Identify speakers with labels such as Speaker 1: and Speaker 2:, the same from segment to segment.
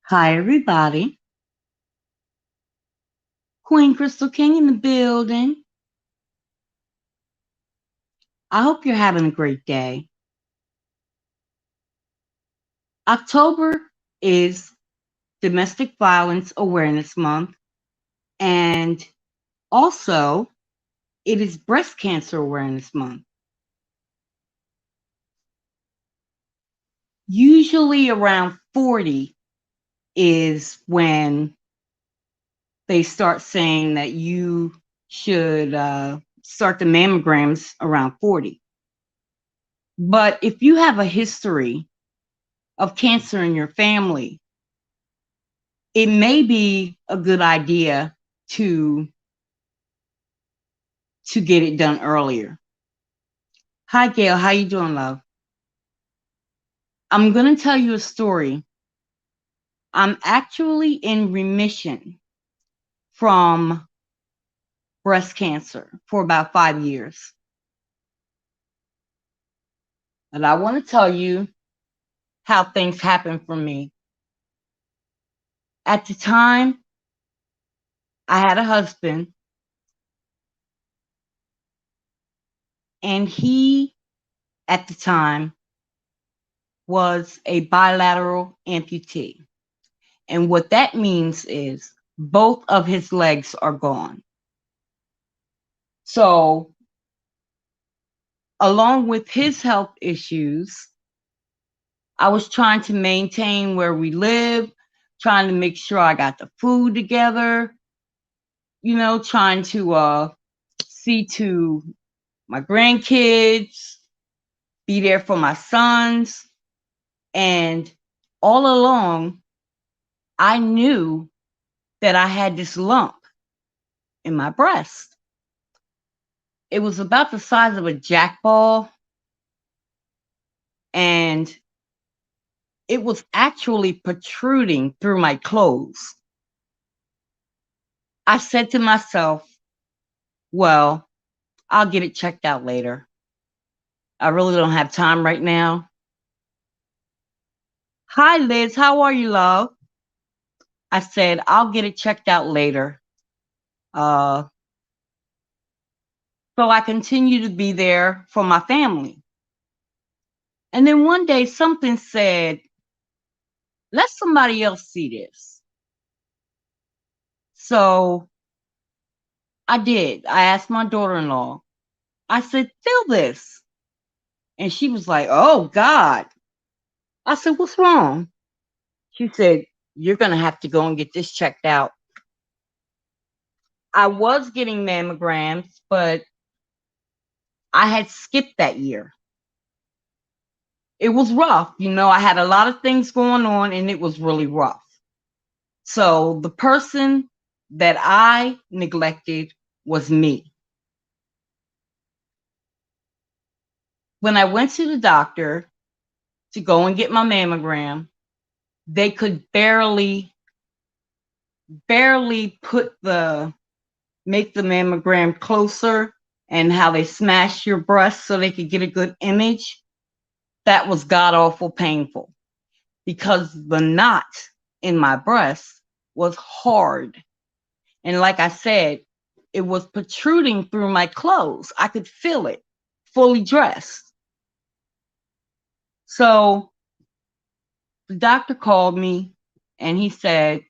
Speaker 1: Hi, everybody. Queen Crystal King in the building. I hope you're having a great day. October is Domestic Violence Awareness Month, and also it is Breast Cancer Awareness Month. Usually around 40 is when they start saying that you should start the mammograms around 40. But if you have a history of cancer in your family, it may be a good idea to get it done earlier. Hi, Gail. How you doing, love? I'm going to tell you a story. I'm actually in remission from breast cancer for about 5 years. And I want to tell you how things happened for me. At the time, I had a husband, and he, at the time, was a bilateral amputee. And what that means is both of his legs are gone. So, along with his health issues, I was trying to maintain where we live, trying to make sure I got the food together, trying to see to my grandkids, be there for my sons. And all along, I knew that I had this lump in my breast. It was about the size of a jackball, and it was actually protruding through my clothes. I said to myself, well, I'll get it checked out later. I really don't have time right now. Hi, Liz. How are you, love? I said, I'll get it checked out later. So I continue to be there for my family. And then one day something said, let somebody else see this. So I did. I asked my daughter-in-law. I said, feel this. And she was like, oh, God. I said, what's wrong? She said, you're going to have to go and get this checked out. I was getting mammograms, but I had skipped that year. It was rough. I had a lot of things going on, and it was really rough. So the person that I neglected was me. When I went to the doctor to go and get my mammogram, they could barely make the mammogram closer, and how they smash your breast so they could get a good image. That was god awful painful, because the knot in my breast was hard. And like I said, it was protruding through my clothes. I could feel it, fully dressed. So the doctor called me and he said,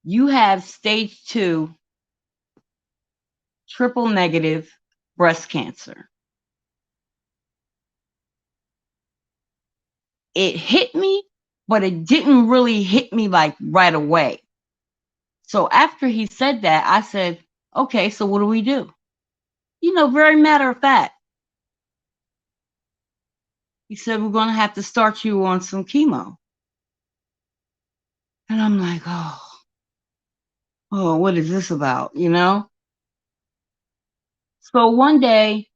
Speaker 1: you have stage 2 triple negative breast cancer. It hit me, but it didn't really hit me like right away. So after he said that, I said, okay, so what do we do? Very matter of fact. He said, we're going to have to start you on some chemo. And I'm like, oh, what is this about? So one day,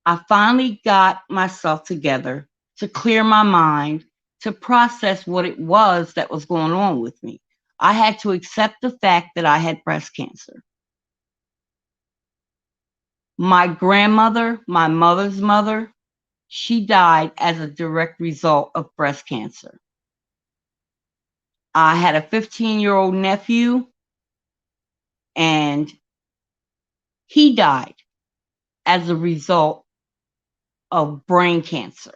Speaker 1: I finally got myself together to clear my mind, to process what it was that was going on with me. I had to accept the fact that I had breast cancer. My grandmother, my mother's mother, she died as a direct result of breast cancer. I had a 15-year-old nephew, and he died as a result of brain cancer.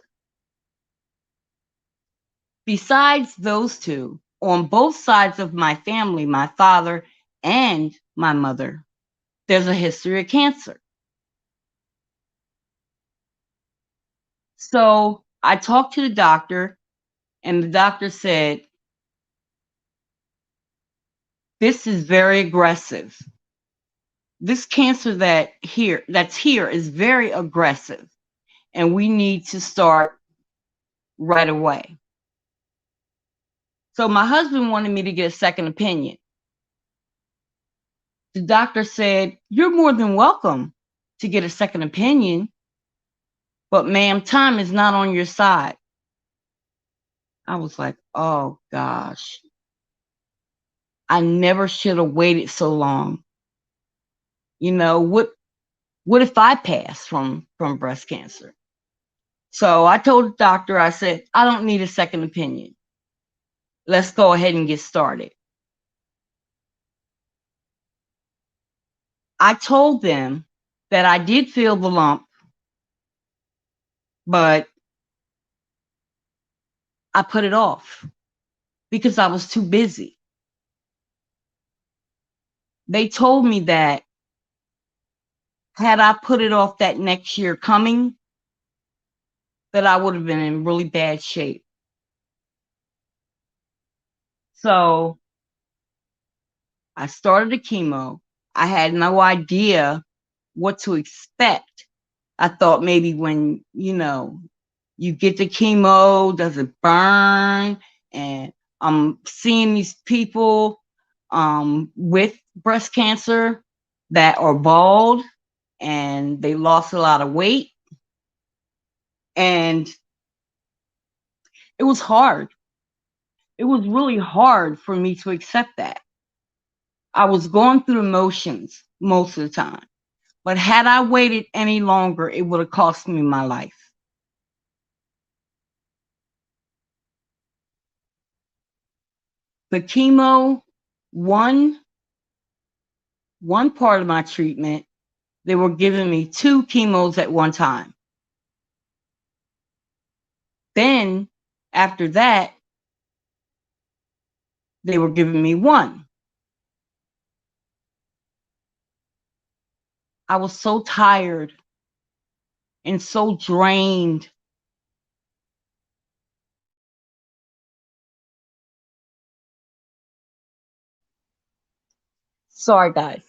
Speaker 1: Besides those two, on both sides of my family, my father and my mother, there's a history of cancer. So I talked to the doctor, and the doctor said, this is very aggressive. This cancer that's here is very aggressive, and we need to start right away. So my husband wanted me to get a second opinion. The doctor said, you're more than welcome to get a second opinion, but ma'am, time is not on your side. I was like, oh gosh, I never should have waited so long. You know, what if I pass from breast cancer? So I told the doctor, I said, I don't need a second opinion. Let's go ahead and get started. I told them that I did feel the lump, but I put it off because I was too busy. They told me that had I put it off that next year coming, that I would have been in really bad shape. So I started the chemo. I had no idea what to expect. I thought maybe when, you get the chemo, does it burn? And I'm seeing these people with breast cancer that are bald and they lost a lot of weight. And it was hard. It was really hard for me to accept that. I was going through the motions most of the time. But had I waited any longer, it would have cost me my life. The chemo, one part of my treatment, they were giving me 2 chemos at one time. Then after that, they were giving me 1. I was so tired and so drained. Sorry, guys.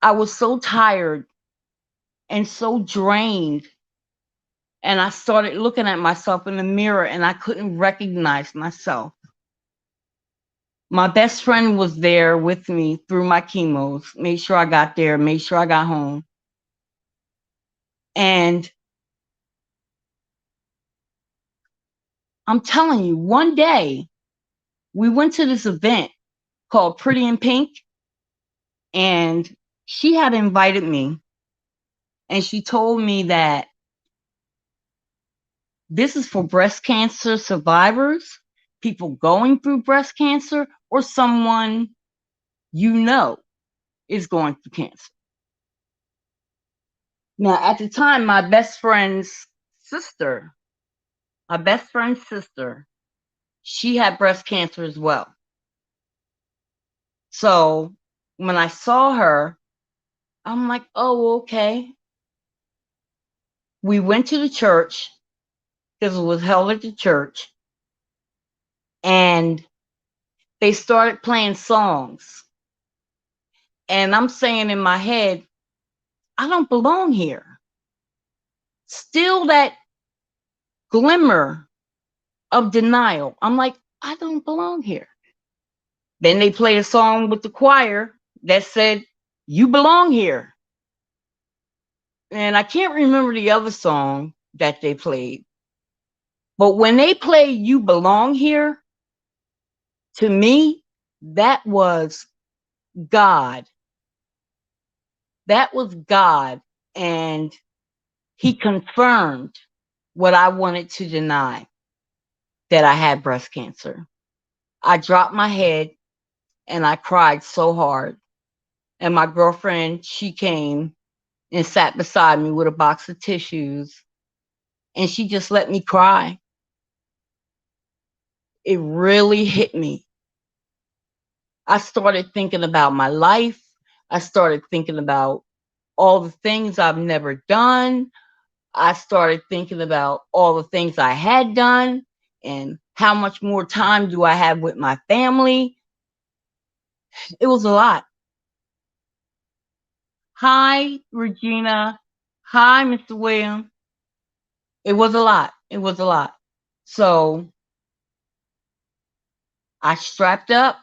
Speaker 1: I was so tired and so drained. And I started looking at myself in the mirror and I couldn't recognize myself. My best friend was there with me through my chemos, made sure I got there, made sure I got home. And I'm telling you, one day we went to this event called Pretty in Pink, and she had invited me, and she told me that this is for breast cancer survivors, people going through breast cancer, or someone is going through cancer. Now, at the time, my best friend's sister, she had breast cancer as well. So when I saw her, I'm like, oh, okay. We went to the church because it was held at the church, and they started playing songs. And I'm saying in my head, I don't belong here. Still that glimmer of denial. I'm like, I don't belong here. Then they played a song with the choir that said, you belong here. And I can't remember the other song that they played. But when they play You Belong Here, to me, that was God. That was God. And he confirmed what I wanted to deny, that I had breast cancer. I dropped my head and I cried so hard. And my girlfriend, she came and sat beside me with a box of tissues, and she just let me cry. It really hit me. I started thinking about my life. I started thinking about all the things I've never done. I started thinking about all the things I had done and how much more time do I have with my family. It was a lot. Hi, Regina. Hi, Mr. William. It was a lot. It was a lot. So I strapped up,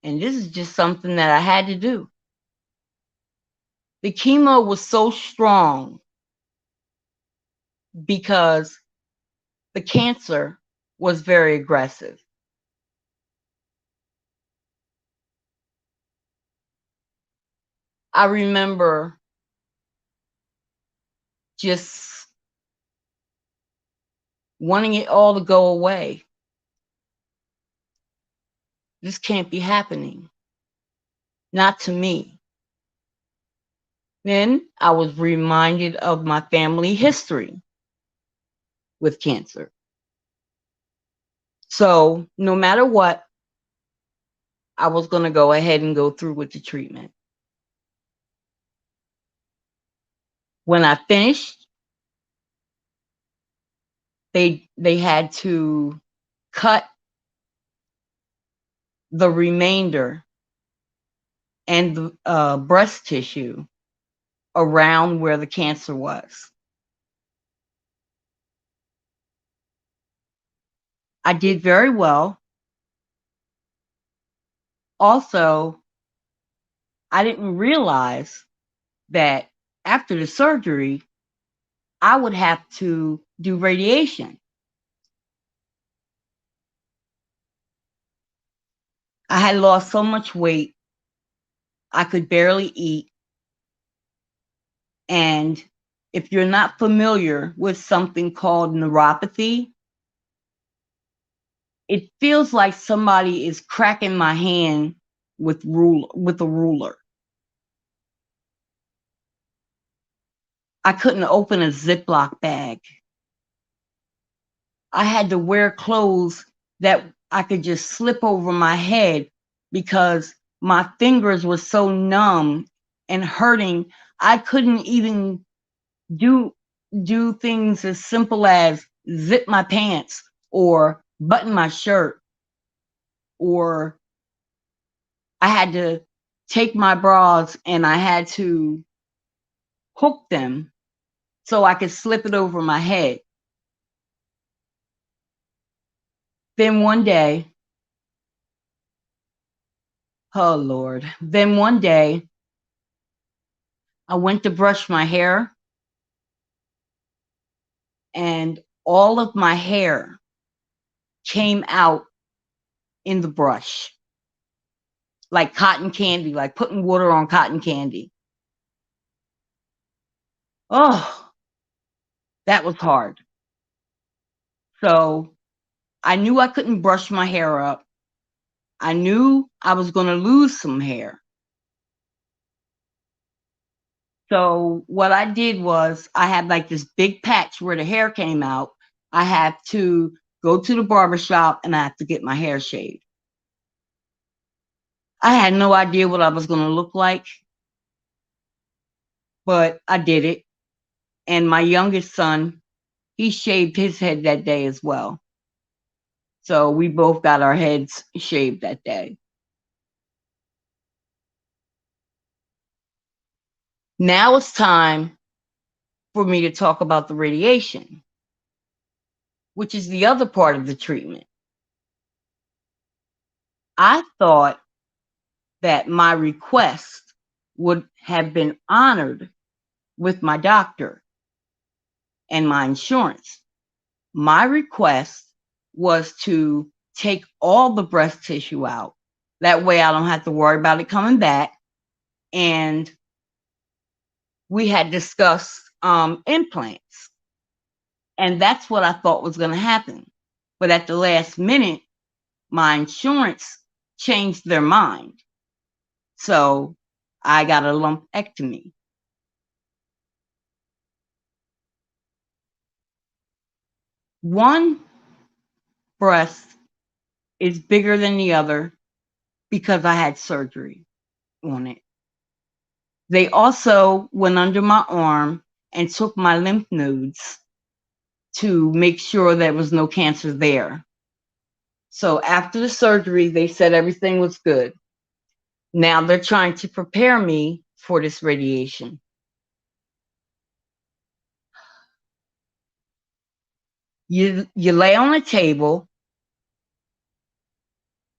Speaker 1: and this is just something that I had to do. The chemo was so strong because the cancer was very aggressive. I remember just wanting it all to go away. This can't be happening. Not to me. Then I was reminded of my family history with cancer. So no matter what, I was going to go ahead and go through with the treatment. When I finished, they had to cut the remainder and the breast tissue around where the cancer was. I did very well. Also, I didn't realize that after the surgery, I would have to do radiation. I had lost so much weight, I could barely eat. And if you're not familiar with something called neuropathy, it feels like somebody is cracking my hand with a ruler. I couldn't open a Ziploc bag. I had to wear clothes that I could just slip over my head because my fingers were so numb and hurting. I couldn't even do do things as simple as zip my pants or button my shirt, or I had to take my bras and I had to hook them so I could slip it over my head. Then one day, oh Lord, then one day I went to brush my hair and all of my hair came out in the brush like cotton candy, like putting water on cotton candy. Oh, that was hard. So I knew I couldn't brush my hair up. I knew I was going to lose some hair. So what I did was I had like this big patch where the hair came out. I had to go to the barber shop and I had to get my hair shaved. I had no idea what I was going to look like, but I did it. And my youngest son, he shaved his head that day as well. So we both got our heads shaved that day. Now it's time for me to talk about the radiation, which is the other part of the treatment. I thought that my request would have been honored with my doctor and my insurance. My request was to take all the breast tissue out. That way I don't have to worry about it coming back. And we had discussed implants. And that's what I thought was going to happen. But at the last minute, my insurance changed their mind. So I got a lumpectomy. One breast is bigger than the other because I had surgery on it. They also went under my arm and took my lymph nodes to make sure there was no cancer there. So after the surgery, they said everything was good. Now they're trying to prepare me for this radiation. You lay on a table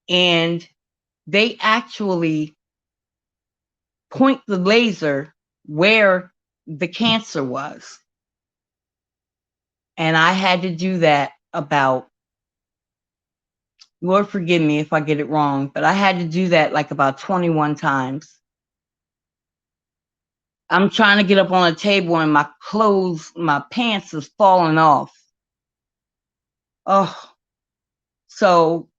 Speaker 1: and they actually point the laser where the cancer was. And I had to do that about, Lord forgive me if I get it wrong, but I had to do that like about 21 times. I'm trying to get up on a table and my clothes, my pants is falling off. Oh, so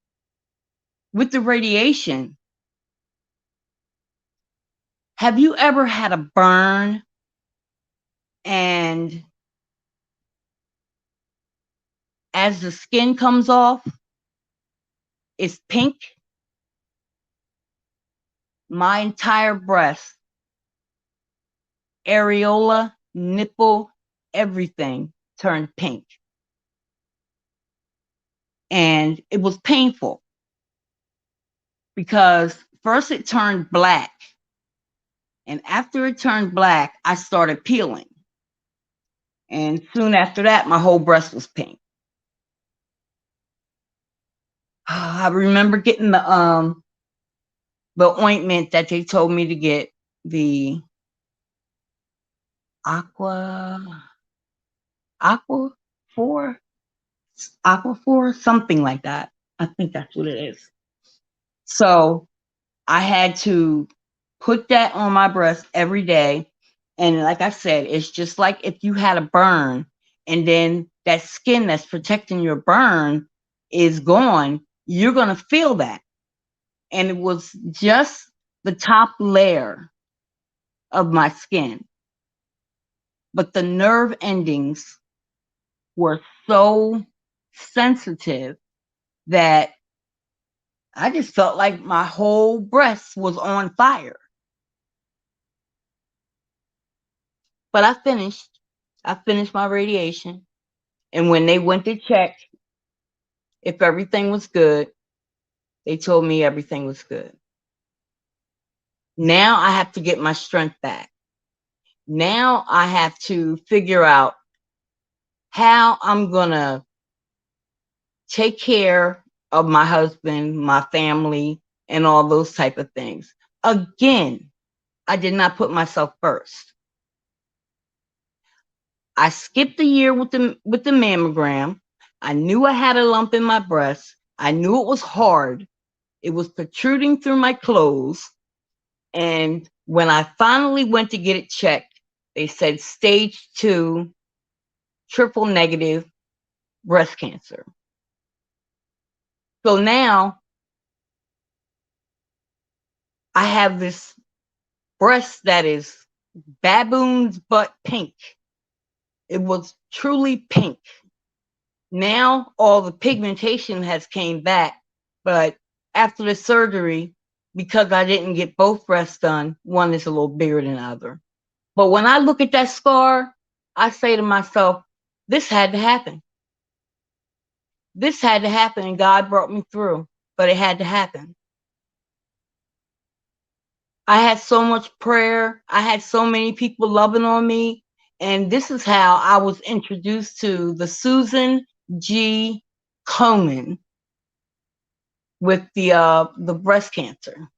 Speaker 1: with the radiation, have you ever had a burn and as the skin comes off, it's pink? My entire breast, areola, nipple, everything turned pink. And it was painful because first it turned black. And after it turned black, I started peeling. And soon after that, my whole breast was pink. I remember getting the ointment that they told me to get, the Aqua 4, something like that. I think that's what it is. So I had to put that on my breast every day. And like I said, it's just like if you had a burn and then that skin that's protecting your burn is gone, you're going to feel that. And it was just the top layer of my skin. But the nerve endings were so sensitive that I just felt like my whole breast was on fire. But I finished. I finished my radiation. And when they went to check if everything was good, they told me everything was good. Now I have to get my strength back. Now I have to figure out how I'm going to take care of my husband, my family, and all those type of things. Again, I did not put myself first. I skipped a year with the mammogram. I knew I had a lump in my breast. I knew it was hard. It was protruding through my clothes. And when I finally went to get it checked, they said stage 2, triple negative breast cancer. So now I have this breast that is baboon's butt pink. It was truly pink. Now all the pigmentation has came back, but after the surgery, because I didn't get both breasts done, one is a little bigger than the other. But when I look at that scar, I say to myself, this had to happen. This had to happen, and God brought me through, but it had to happen. I had so much prayer. I had so many people loving on me. And this is how I was introduced to the Susan G. Komen with the breast cancer.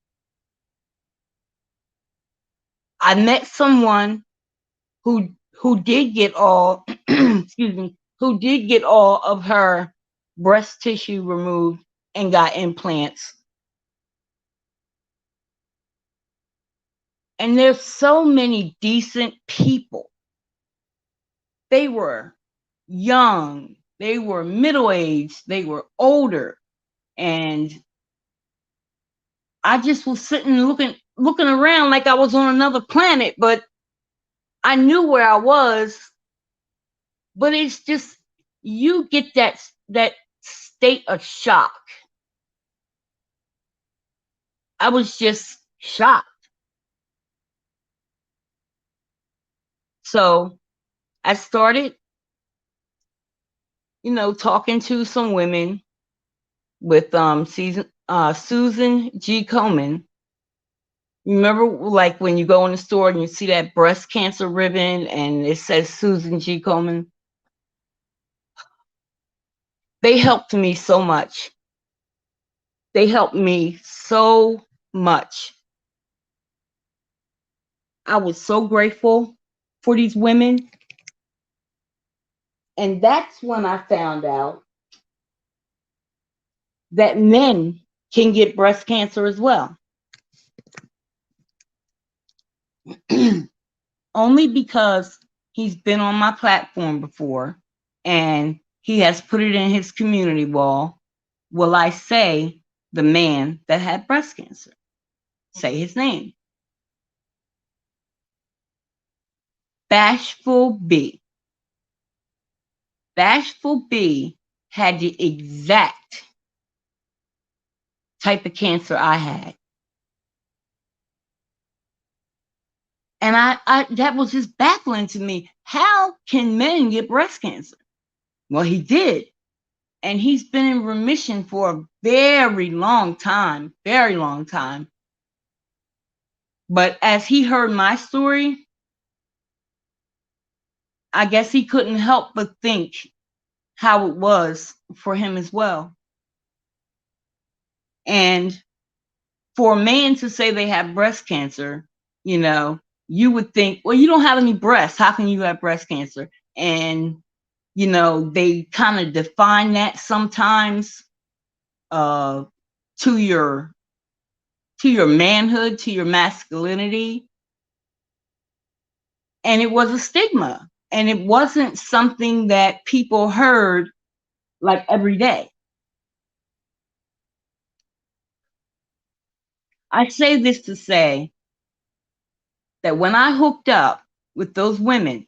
Speaker 1: I met someone who did get all excuse me, who did get all of her breast tissue removed and got implants. And there's so many decent people. They were young, They were middle-aged, they were older, and I just was sitting looking around like I was on another planet, but I knew where I was. But it's just, you get that state of shock. I was just shocked. So I started, talking to some women with Susan G. Komen. Remember, like when you go in the store and you see that breast cancer ribbon and it says Susan G. Komen? They helped me so much. They helped me so much. I was so grateful for these women. And that's when I found out that men can get breast cancer as well. Only because he's been on my platform before and he has put it in his community wall, will I say the man that had breast cancer. Say his name. Bashful B. Bashful B had the exact type of cancer I had. And I that was just baffling to me. How can men get breast cancer? Well, he did. And he's been in remission for a very long time, very long time. But as he heard my story, I guess he couldn't help but think how it was for him as well. And for a man to say they have breast cancer, you would think, well, you don't have any breasts. How can you have breast cancer? And, they kind of define that sometimes to your manhood, to your masculinity. And it was a stigma. And it wasn't something that people heard like every day. I say this to say that when I hooked up with those women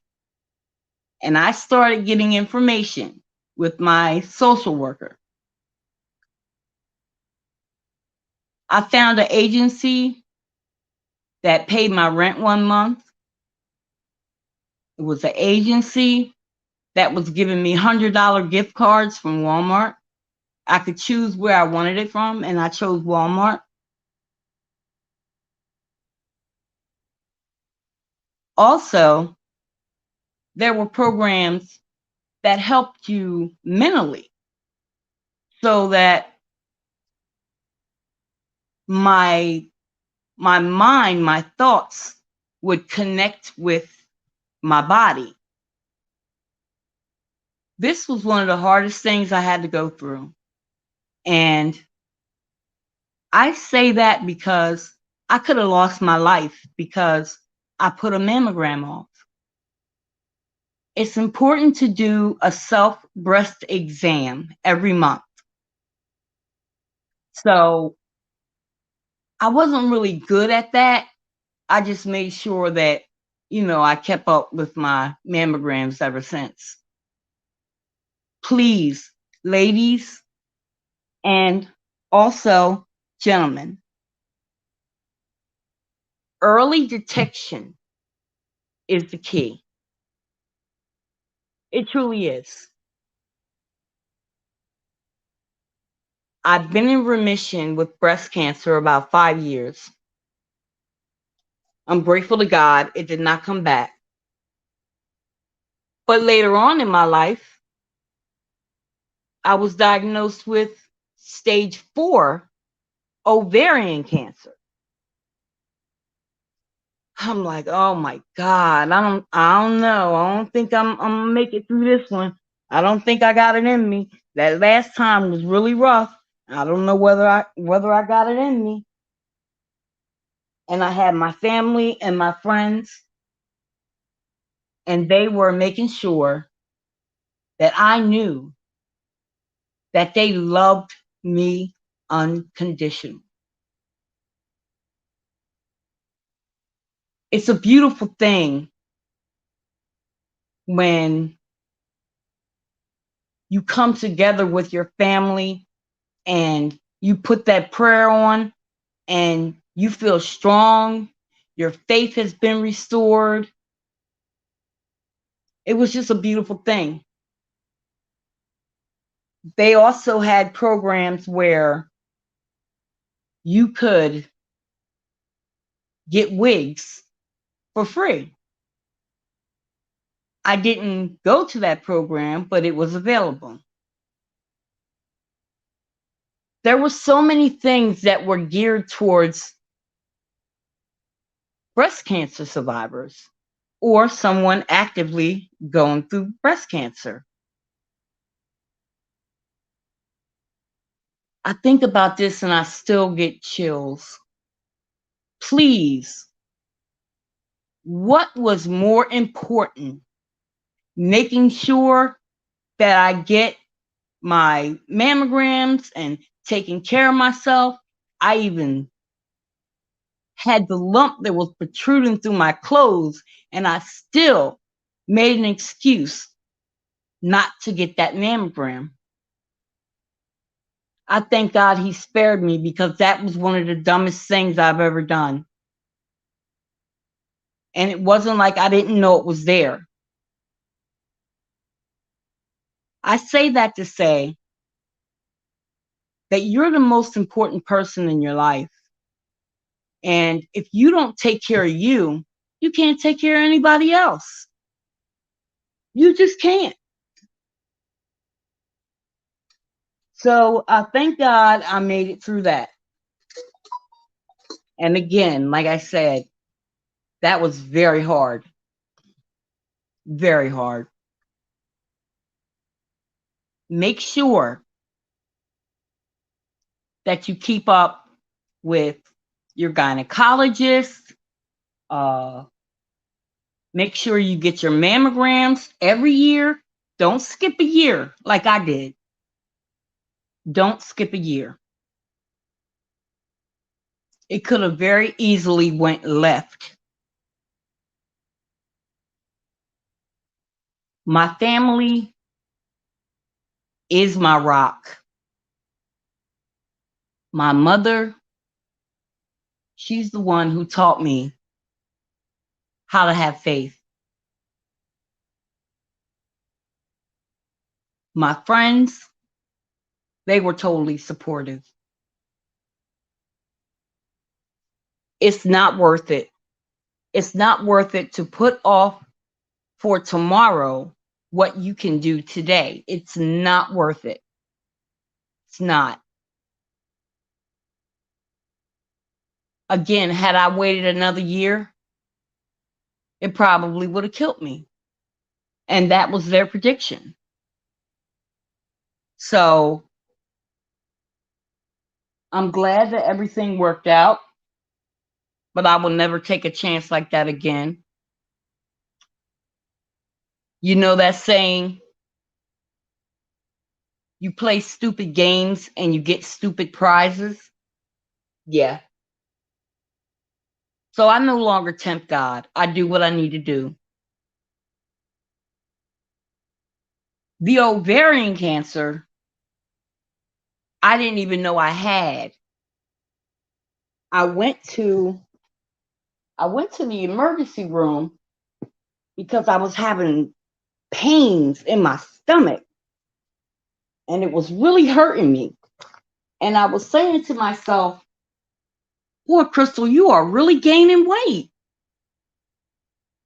Speaker 1: and I started getting information with my social worker, I found an agency that paid my rent 1 month. It was an agency that was giving me $100 gift cards from Walmart. I could choose where I wanted it from, and I chose Walmart. Also, there were programs that helped you mentally so that my mind, my thoughts would connect with my body. This was one of the hardest things I had to go through. And I say that because I could have lost my life because I put a mammogram off. It's important to do a self breast exam every month. So I wasn't really good at that. I just made sure that, I kept up with my mammograms ever since. Please, ladies, and also gentlemen, early detection is the key. It truly is. I've been in remission with breast cancer about 5 years. I'm grateful to God it did not come back. But later on in my life, I was diagnosed with stage 4 ovarian cancer. I'm like, oh my God, I don't know. I don't think I'm gonna make it through this one. I don't think I got it in me. That last time was really rough. I don't know whether I got it in me. And I had my family and my friends, and they were making sure that I knew that they loved me unconditionally. It's a beautiful thing when you come together with your family and you put that prayer on and you feel strong, your faith has been restored. It was just a beautiful thing. They also had programs where you could get wigs for free. I didn't go to that program, but it was available. There were so many things that were geared towards breast cancer survivors or someone actively going through breast cancer. I think about this and I still get chills. Please, what was more important? Making sure that I get my mammograms and taking care of myself. I even had the lump that was protruding through my clothes, and I still made an excuse not to get that mammogram. I thank God he spared me because that was one of the dumbest things I've ever done. And it wasn't like I didn't know it was there. I say that to say that you're the most important person in your life. And if you don't take care of you, you can't take care of anybody else. You just can't. So thank God I made it through that. And again, like I said, that was very hard. Very hard. Make sure that you keep up with your gynecologist. Make sure you get your mammograms every year. Don't skip a year like I did. Don't skip a year. It could have very easily went left. My family is my rock. My mother, she's the one who taught me how to have faith. My friends, they were totally supportive. It's not worth it. It's not worth it to put off for tomorrow what you can do today. It's not worth it. It's not. Again, had I waited another year, it probably would have killed me. And that was their prediction. So I'm glad that everything worked out, but I will never take a chance like that again. You know that saying, you play stupid games and you get stupid prizes? Yeah. So I no longer tempt God. I do what I need to do. The ovarian cancer, I didn't even know I had. I went to the emergency room because I was having pains in my stomach and it was really hurting me. And I was saying to myself, boy, Crystal, you are really gaining weight.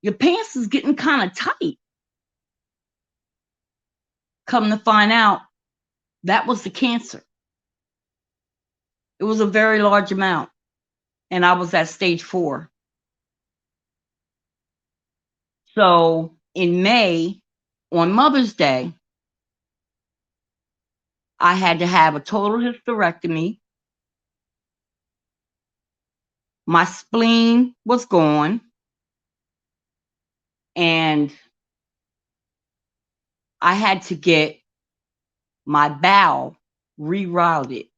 Speaker 1: Your pants is getting kind of tight. Come to find out, that was the cancer. It was a very large amount. And I was at stage 4. So in May, on Mother's Day, I had to have a total hysterectomy. My spleen was gone. And I had to get my bowel rerouted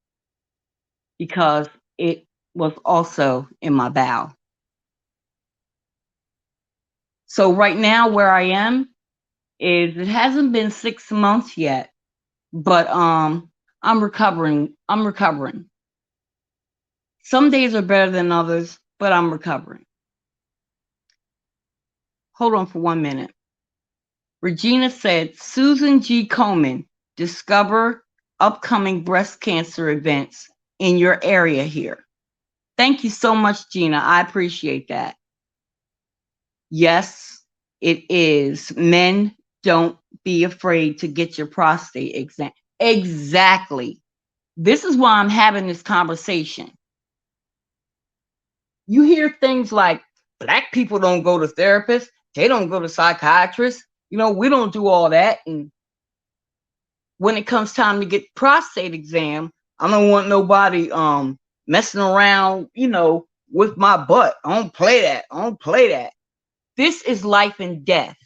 Speaker 1: because it was also in my bowel. So right now where I am is it hasn't been 6 months yet, but I'm recovering. I'm recovering. Some days are better than others, but I'm recovering. Hold on for 1 minute. Regina said, Susan G. Komen, discover upcoming breast cancer events in your area here. Thank you so much, Gina. I appreciate that. Yes, it is. Men, don't be afraid to get your prostate exam. Exactly. This is why I'm having this conversation. You hear things like Black people don't go to therapists, they don't go to psychiatrists. We don't do all that. And when it comes time to get prostate exam, I don't want nobody messing around, with my butt. I don't play that. I don't play that. This is life and death.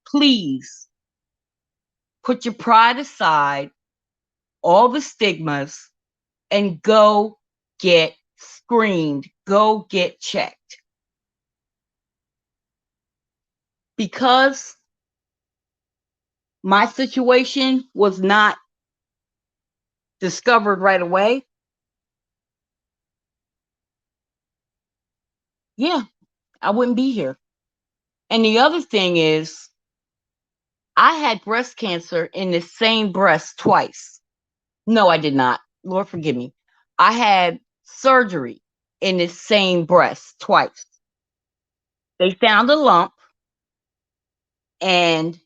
Speaker 1: Please put your pride aside, all the stigmas, and go get screened. Go get checked. Because my situation was not discovered right away, yeah, I wouldn't be here. And the other thing is, I had breast cancer in the same breast twice. No, I did not. Lord forgive me. I had surgery in the same breast twice. They found a lump, and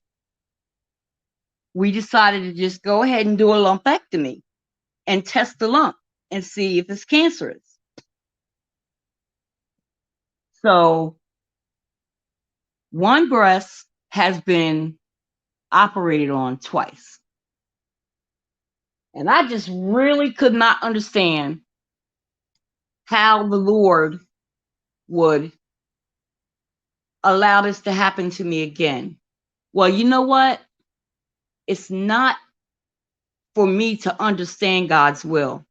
Speaker 1: we decided to just go ahead and do a lumpectomy and test the lump and see if it's cancerous. So one breast has been operated on twice. And I just really could not understand how the Lord would allow this to happen to me again. Well, you know what? It's not for me to understand God's will,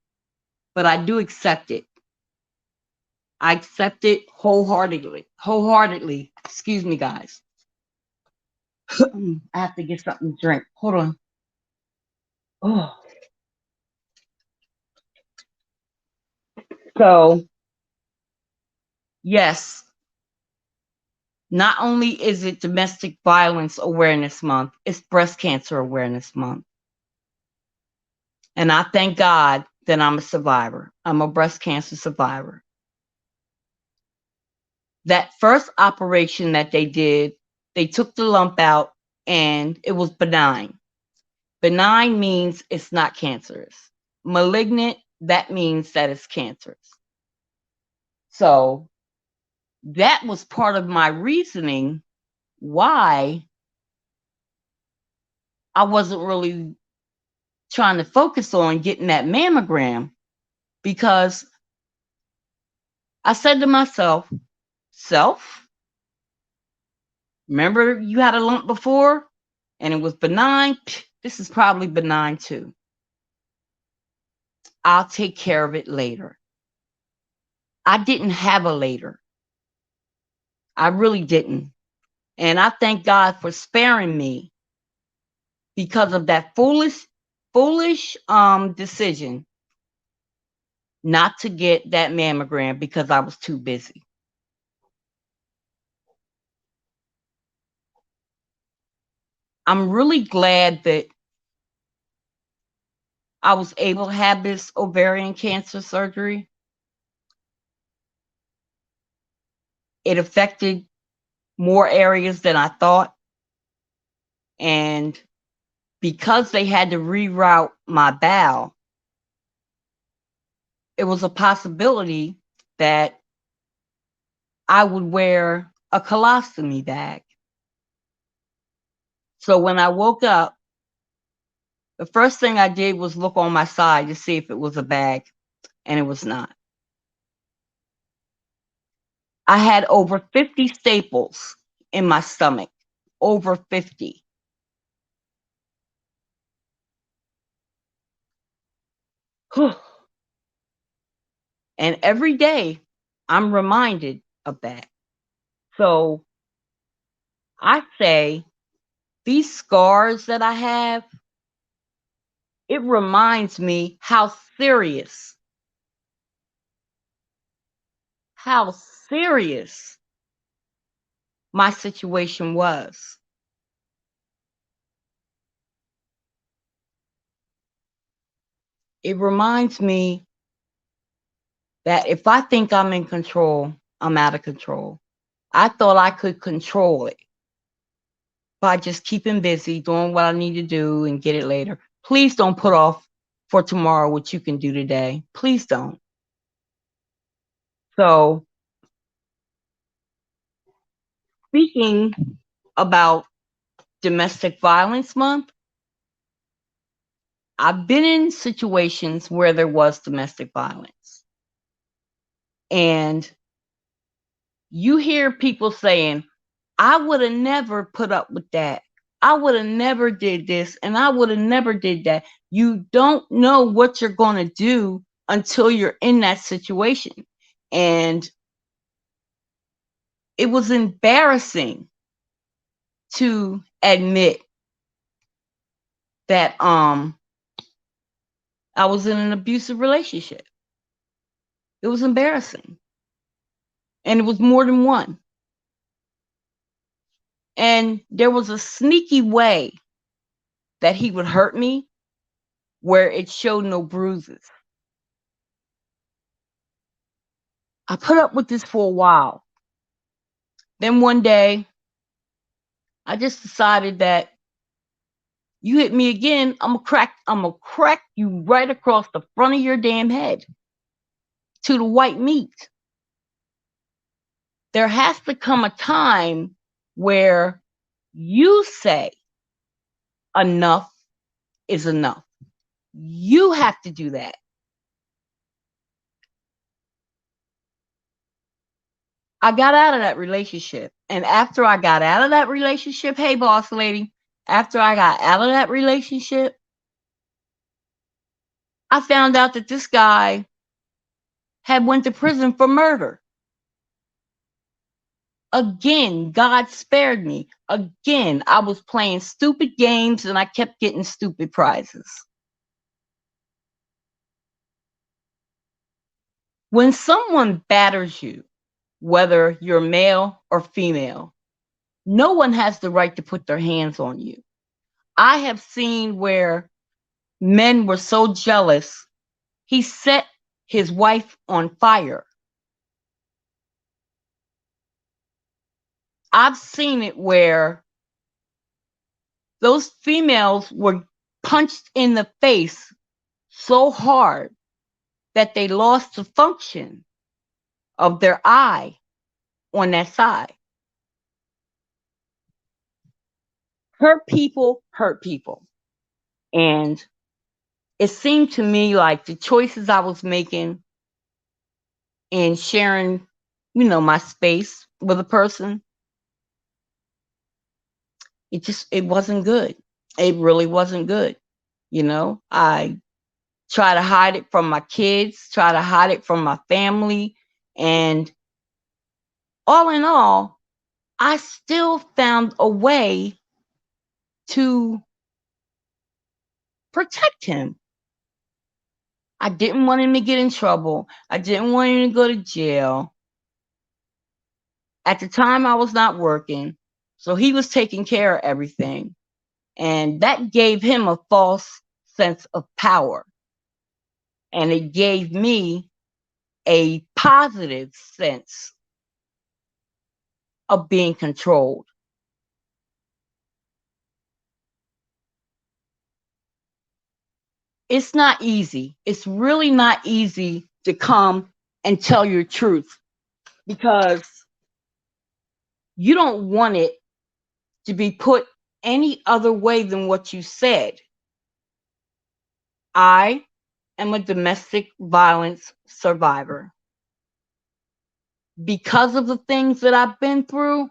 Speaker 1: but I do accept it. I accept it wholeheartedly. Wholeheartedly. Excuse me, guys. I have to get something to drink. Hold on. Oh. So, yes, not only is it Domestic Violence Awareness Month, it's Breast Cancer Awareness Month. And I thank God that I'm a survivor. I'm a breast cancer survivor. That first operation that they did, they took the lump out and it was benign. Benign means it's not cancerous. Malignant, that means that it's cancerous. So that was part of my reasoning why I wasn't really trying to focus on getting that mammogram, because I said to myself, remember you had a lump before and it was benign? This is probably benign too. I'll take care of it later. I didn't have a later. I really didn't. And I thank God for sparing me because of that foolish decision not to get that mammogram because I was too busy. I'm really glad that I was able to have this ovarian cancer surgery. It affected more areas than I thought. And because they had to reroute my bowel, it was a possibility that I would wear a colostomy bag. So when I woke up, the first thing I did was look on my side to see if it was a bag, and it was not. I had over 50 staples in my stomach, over 50. And every day I'm reminded of that. So I say these scars that I have, it reminds me how serious my situation was. It reminds me that if I think I'm in control, I'm out of control. I thought I could control it by just keeping busy, doing what I need to do and get it later. Please don't put off for tomorrow what you can do today. Please don't. So, speaking about Domestic Violence Month, I've been in situations where there was domestic violence. And you hear people saying, I would have never put up with that. I would have never did this and I would have never did that. You don't know what you're going to do until you're in that situation. And it was embarrassing to admit that I was in an abusive relationship. It was embarrassing. And it was more than one. And there was a sneaky way that he would hurt me where it showed no bruises. I put up with this for a while. Then one day, I just decided that you hit me again, I'm gonna crack you right across the front of your damn head to the white meat. There has to come a time where you say enough is enough. You have to do that. I got out of that relationship. And after I got out of that relationship, hey, boss lady, after I got out of that relationship, I found out that this guy had went to prison for murder. Again, God spared me. Again, I was playing stupid games and I kept getting stupid prizes. When someone batters you, whether you're male or female, no one has the right to put their hands on you. I have seen where men were so jealous, he set his wife on fire. I've seen it where those females were punched in the face so hard that they lost the function of their eye on that side. Hurt people hurt people. And it seemed to me like the choices I was making in sharing, my space with a person, it wasn't good. It really wasn't good. I try to hide it from my kids, try to hide it from my family. And all in all, I still found a way to protect him. I didn't want him to get in trouble. I didn't want him to go to jail. At the time, I was not working. So he was taking care of everything. And that gave him a false sense of power. And it gave me a positive sense of being controlled. It's not easy. It's really not easy to come and tell your truth because you don't want it to be put any other way than what you said. I am a domestic violence survivor. Because of the things that I've been through,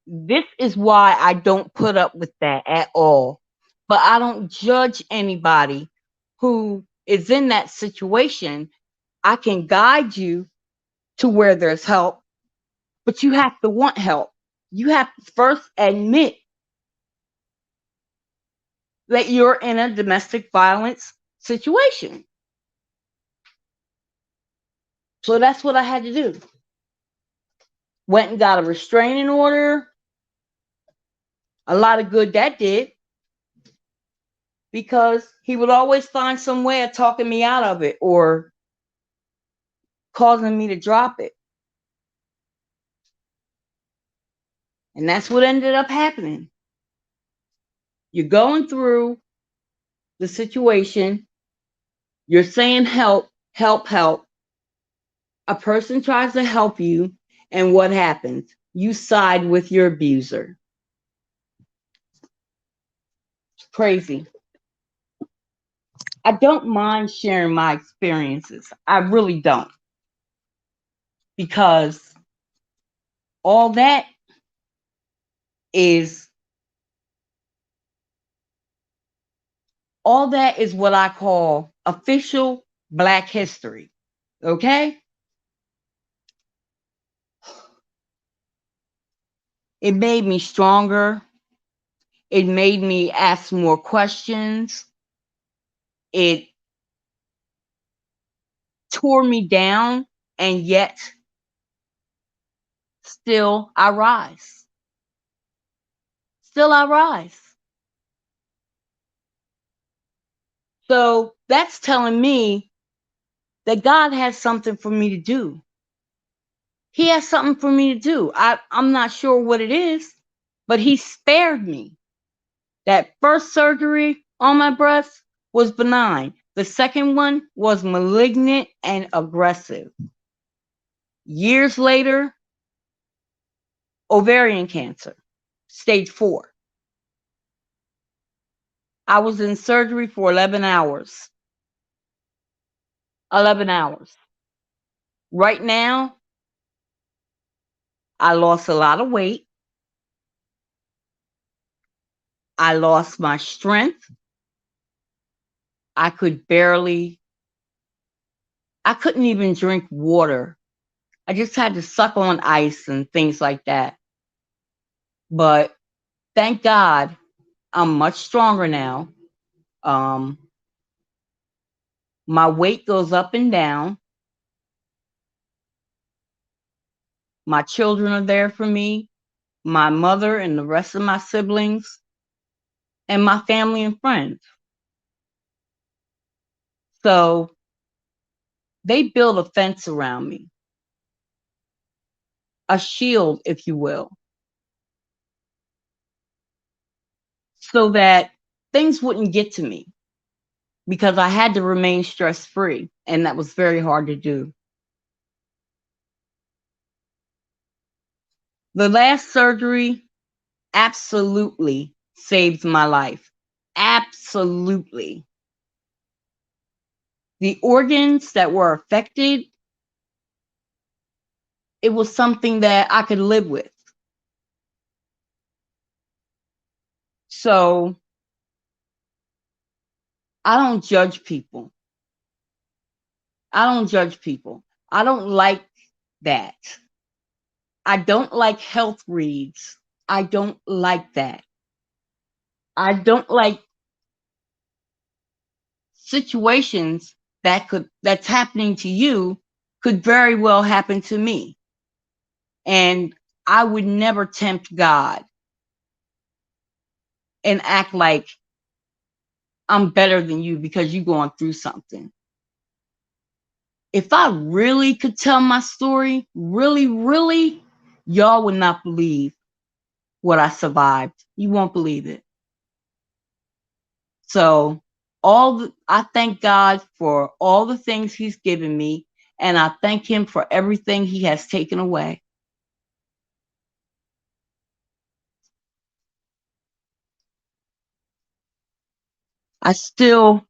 Speaker 1: this is why I don't put up with that at all. But I don't judge anybody who is in that situation, I can guide you to where there's help, but you have to want help. You have to first admit that you're in a domestic violence situation. So that's what I had to do. Went and got a restraining order. A lot of good that did, because he would always find some way of talking me out of it or causing me to drop it. And that's what ended up happening. You're going through the situation, you're saying help, help, help. A person tries to help you, and what happens? You side with your abuser. It's crazy. I don't mind sharing my experiences. I really don't. Because all that is what I call official Black history. Okay? It made me stronger. It made me ask more questions. It tore me down, and yet still I rise. Still I rise. So that's telling me that God has something for me to do. He has something for me to do. I'm not sure what it is, but He spared me. That first surgery on my breast was benign. The second one was malignant and aggressive. Years later, ovarian cancer, stage 4. I was in surgery for 11 hours. 11 hours. Right now, I lost a lot of weight. I lost my strength. I couldn't even drink water. I just had to suck on ice and things like that. But thank God, I'm much stronger now. My weight goes up and down. My children are there for me, my mother and the rest of my siblings, and my family and friends. So they build a fence around me, a shield, if you will, so that things wouldn't get to me, because I had to remain stress free, and that was very hard to do. The last surgery absolutely saved my life. Absolutely. The organs that were affected, it was something that I could live with. So I don't judge people. I don't judge people. I don't like that. I don't like health reads. I don't like that. I don't like situations that's happening to you could very well happen to me. And I would never tempt God and act like I'm better than you because you're going through something. If I really could tell my story, really, really, y'all would not believe what I survived. You won't believe it. So I thank God for all the things He's given me, and I thank Him for everything He has taken away. I still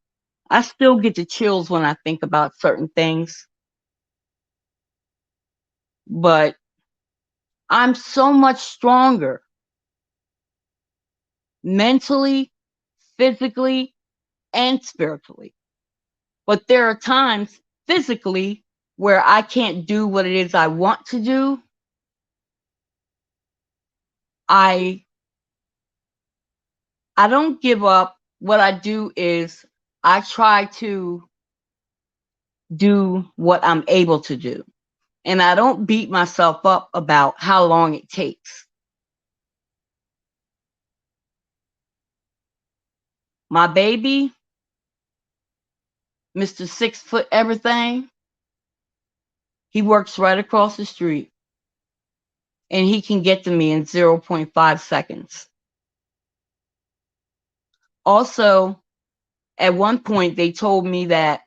Speaker 1: get the chills when I think about certain things, but I'm so much stronger mentally, physically, and spiritually. But there are times physically where I can't do what it is I want to do. I I don't give up. What I do is I try to do what I'm able to do. And I don't beat myself up about how long it takes. My baby, Mr. 6 foot everything, he works right across the street and he can get to me in 0.5 seconds. Also, at one point, they told me that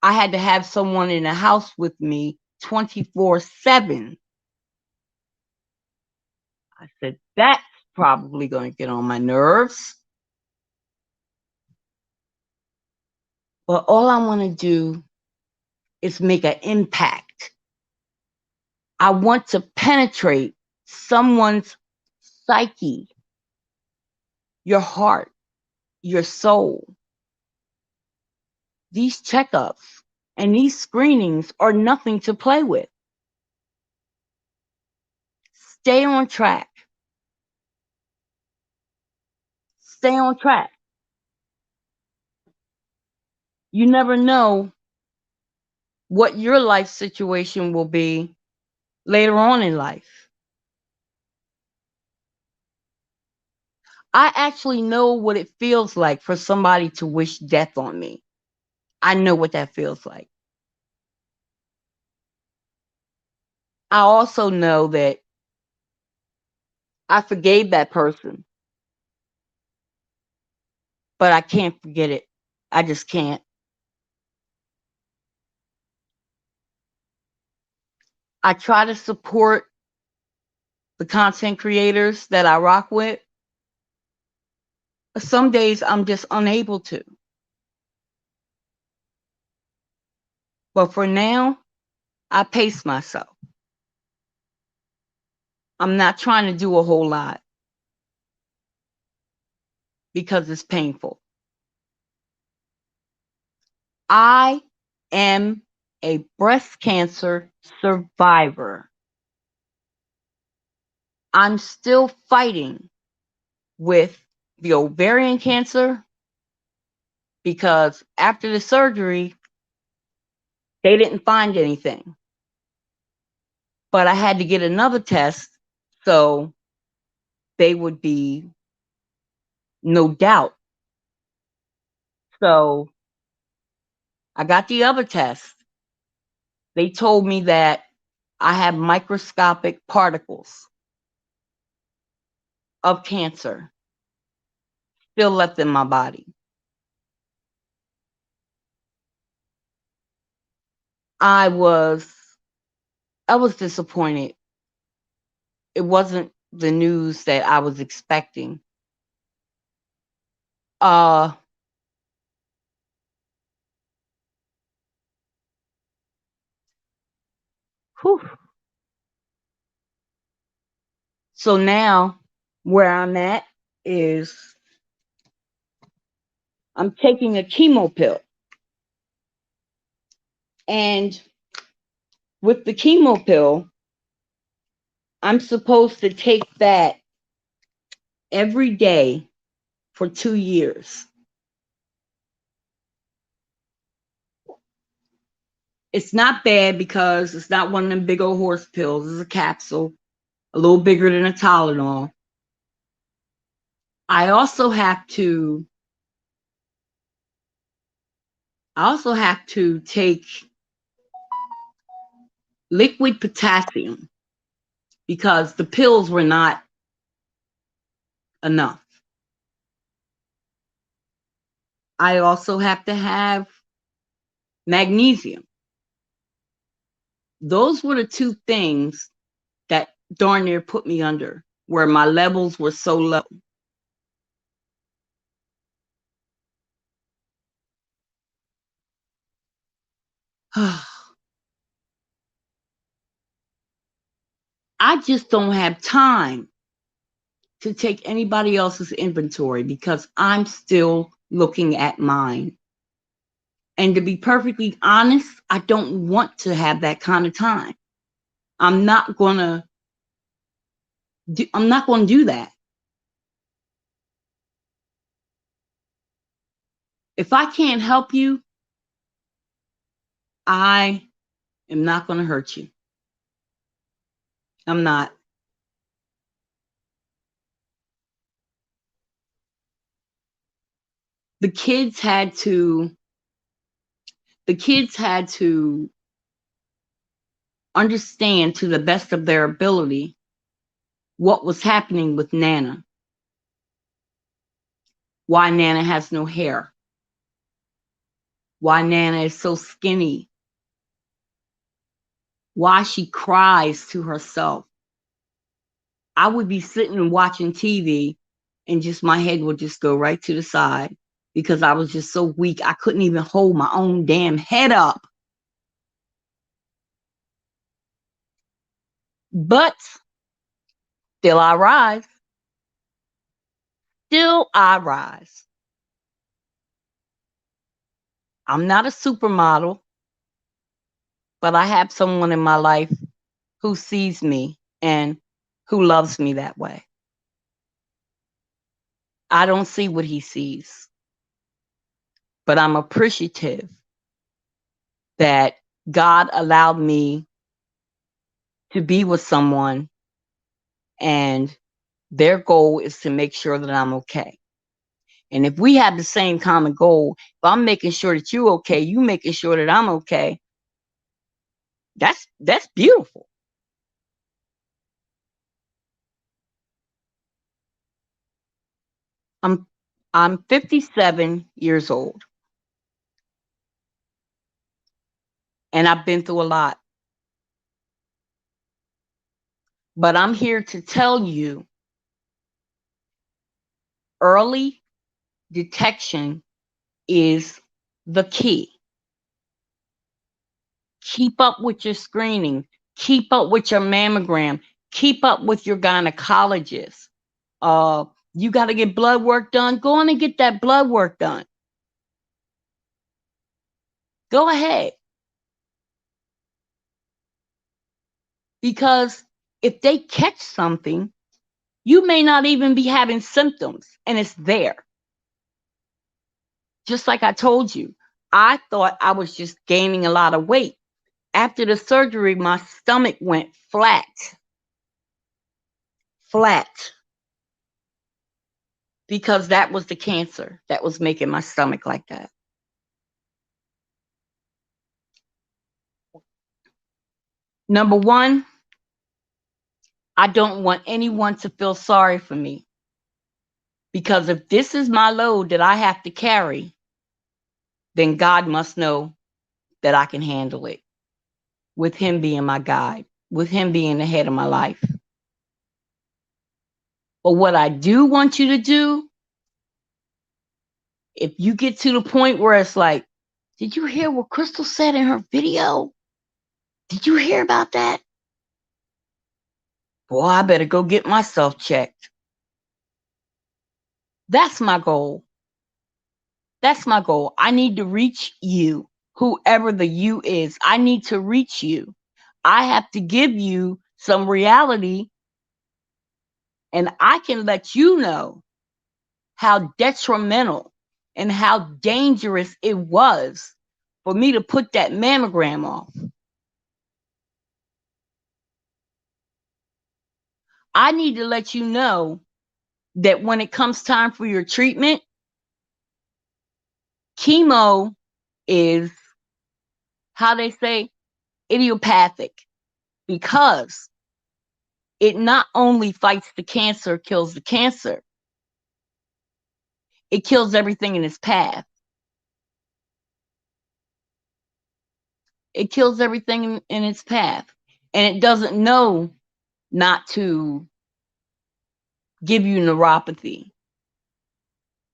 Speaker 1: I had to have someone in the house with me 24/7. I said, that's probably going to get on my nerves. But all I want to do is make an impact. I want to penetrate someone's psyche, your heart, your soul. These checkups and these screenings are nothing to play with. Stay on track. Stay on track. You never know what your life situation will be later on in life. I actually know what it feels like for somebody to wish death on me. I know what that feels like. I also know that I forgave that person, but I can't forget it. I just can't. I try to support the content creators that I rock with. Some days I'm just unable to. But for now, I pace myself. I'm not trying to do a whole lot because it's painful. I am a breast cancer survivor. I'm still fighting with the ovarian cancer because after the surgery, they didn't find anything. But I had to get another test so they would be no doubt. So I got the other test. They told me that I have microscopic particles of cancer still left in my body. I was I was disappointed. It wasn't the news that I was expecting. Uh whew. So now where I'm at is I'm taking a chemo pill. And with the chemo pill, I'm supposed to take that every day for 2 years. It's not bad because it's not one of them big old horse pills. It's a capsule, a little bigger than a Tylenol. I also have to take liquid potassium because the pills were not enough. I also have to have magnesium. Those were the two things that darn near put me under, where my levels were so low. I just don't have time to take anybody else's inventory because I'm still looking at mine. And to be perfectly honest, I don't want to have that kind of time. I'm not going to do that. If I can't help you, I am not going to hurt you. I'm not. The kids had to understand to the best of their ability what was happening with Nana. Why Nana has no hair. Why Nana is so skinny. Why she cries to herself. I would be sitting and watching TV and just my head would just go right to the side because I was just so weak. I couldn't even hold my own damn head up. But still I rise. Still I rise. I'm not a supermodel, but I have someone in my life who sees me and who loves me that way. I don't see what he sees, but I'm appreciative that God allowed me to be with someone and their goal is to make sure that I'm okay. And if we have the same common goal, if I'm making sure that you're okay, you making sure that I'm okay, that's beautiful. I'm 57 years old. And I've been through a lot. But I'm here to tell you early detection is the key. Keep up with your screening. Keep up with your mammogram. Keep up with your gynecologist. You got to get blood work done. Go on and get that blood work done. Go ahead. Because if they catch something, you may not even be having symptoms and it's there. Just like I told you, I thought I was just gaining a lot of weight. After the surgery, my stomach went flat. Flat. Because that was the cancer that was making my stomach like that. Number one, I don't want anyone to feel sorry for me. Because if this is my load that I have to carry, then God must know that I can handle it. With Him being my guide, with Him being the head of my life. But what I do want you to do, if you get to the point where it's like, did you hear what Crystal said in her video? Did you hear about that? Boy, I better go get myself checked. That's my goal. That's my goal. I need to reach you, whoever the you is. I need to reach you. I have to give you some reality, and I can let you know how detrimental and how dangerous it was for me to put that mammogram off. I need to let you know that when it comes time for your treatment, chemo is, how they say, idiopathic, because it not only fights the cancer, kills the cancer, it kills everything in its path. It kills everything in its path. And it doesn't know not to give you neuropathy.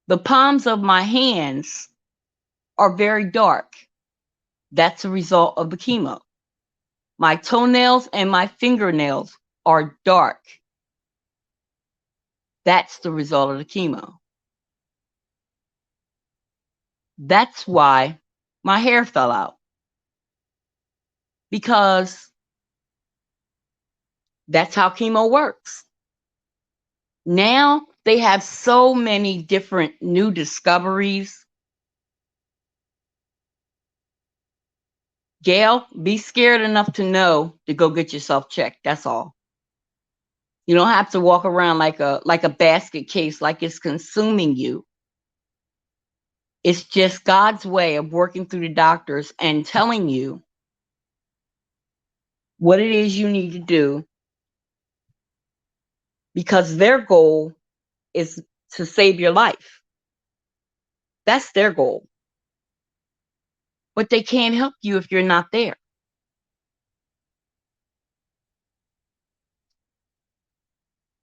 Speaker 1: The palms of my hands are very dark. That's a result of the chemo. My toenails and my fingernails are dark. That's the result of the chemo. That's why my hair fell out because that's how chemo works. Now they have so many different new discoveries. Gail, be scared enough to know to go get yourself checked. That's all. You don't have to walk around like a basket case, like it's consuming you. It's just God's way of working through the doctors and telling you what it is you need to do, because their goal is to save your life. That's their goal. But they can't help you if you're not there.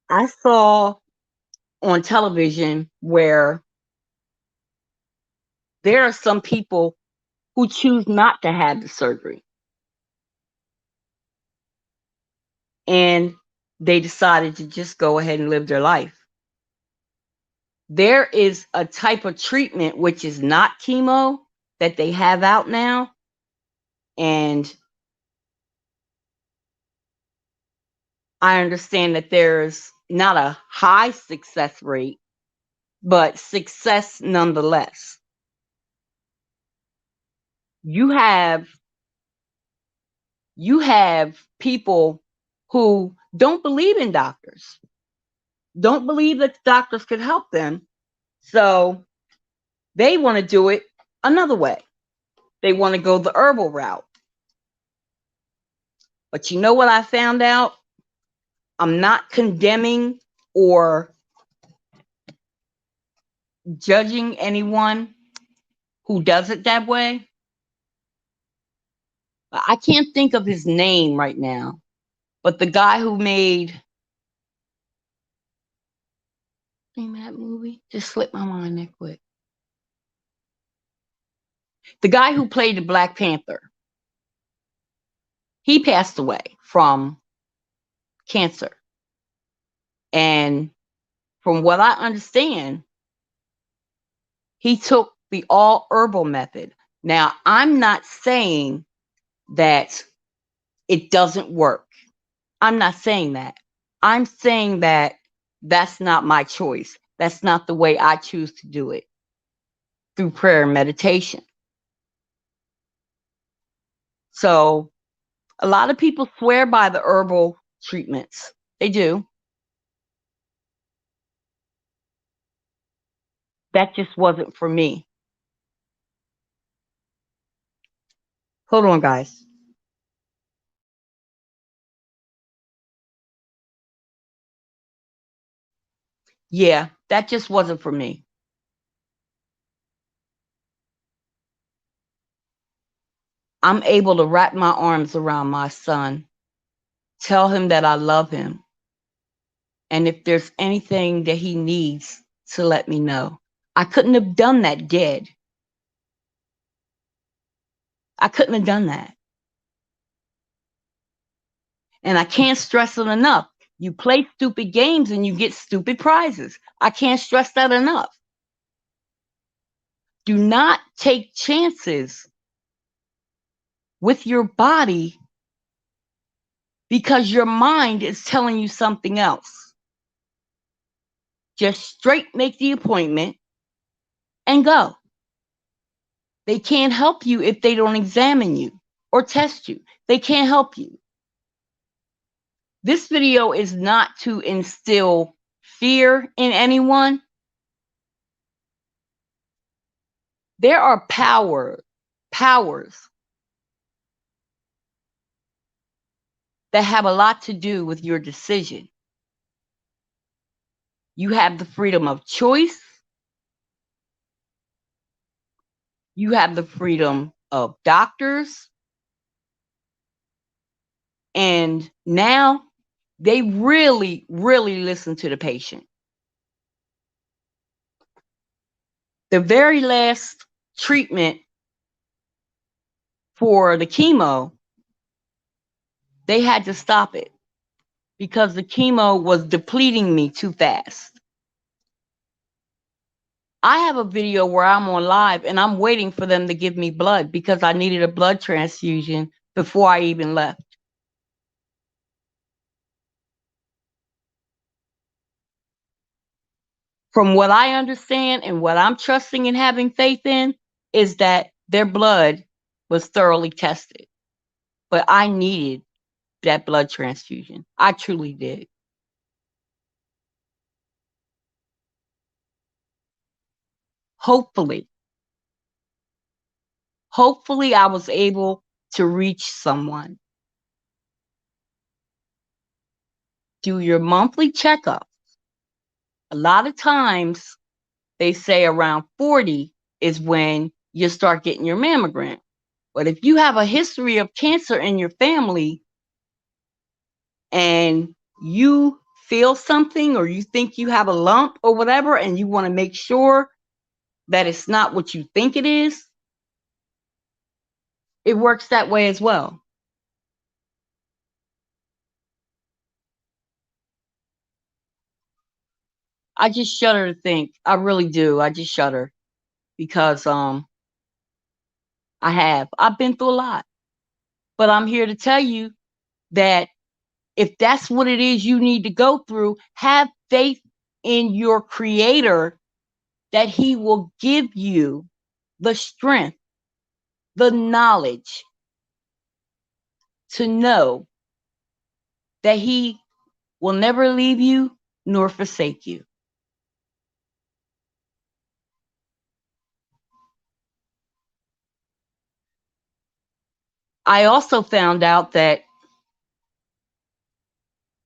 Speaker 1: I saw on television where there are some people who choose not to have the surgery, and they decided to just go ahead and live their life. There is a type of treatment which is not chemo that they have out now, and I understand that there's not a high success rate, but success nonetheless. You have people who don't believe in doctors, don't believe that doctors could help them, so they want to do it another way. They want to go the herbal route. But you know what I found out? I'm not condemning or judging anyone who does it that way. I can't think of his name right now, but the guy who made that movie just slipped my mind that quick. The guy who played the Black Panther, he passed away from cancer. And from what I understand, he took the all herbal method. Now, I'm not saying that it doesn't work. I'm not saying that. I'm saying that that's not my choice. That's not the way I choose to do it, through prayer and meditation. So a lot of people swear by the herbal treatments. They do. That just wasn't for me. Hold on, guys. Yeah, that just wasn't for me. I'm able to wrap my arms around my son, tell him that I love him, and if there's anything that he needs, to let me know. I couldn't have done that dead. I couldn't have done that. And I can't stress it enough. You play stupid games and you get stupid prizes. I can't stress that enough. Do not take chances with your body because your mind is telling you something else. Just straight make the appointment and go. They can't help you if they don't examine you or test you. They can't help you. This video is not to instill fear in anyone. There are powers that have a lot to do with your decision. You have the freedom of choice. You have the freedom of doctors. And now they really, really listen to the patient. The very last treatment for the chemo, they had to stop it because the chemo was depleting me too fast. I have a video where I'm on live and I'm waiting for them to give me blood because I needed a blood transfusion before I even left. From what I understand and what I'm trusting and having faith in is that their blood was thoroughly tested. But I needed that blood transfusion. I truly did. Hopefully, hopefully I was able to reach someone. Do your monthly checkup. A lot of times they say around 40 is when you start getting your mammogram. But if you have a history of cancer in your family and you feel something or you think you have a lump or whatever, and you want to make sure that it's not what you think it is, it works that way as well. I just shudder to think. I really do. I just shudder because I've been through a lot. But I'm here to tell you that if that's what it is you need to go through, have faith in your creator that he will give you the strength, the knowledge to know that he will never leave you nor forsake you. I also found out that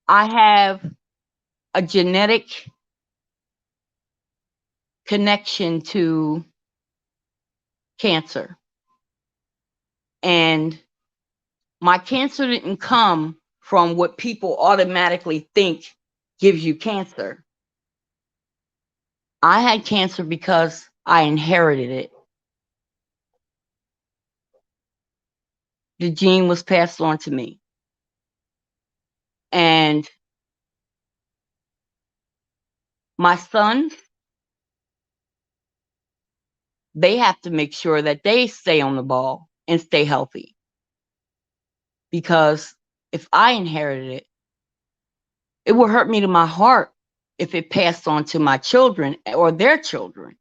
Speaker 1: I have a genetic connection to cancer. And my cancer didn't come from what people automatically think gives you cancer. I had cancer because I inherited it. The gene was passed on to me. And my sons, they have to make sure that they stay on the ball and stay healthy. Because if I inherited it, it would hurt me to my heart if it passed on to my children or their children.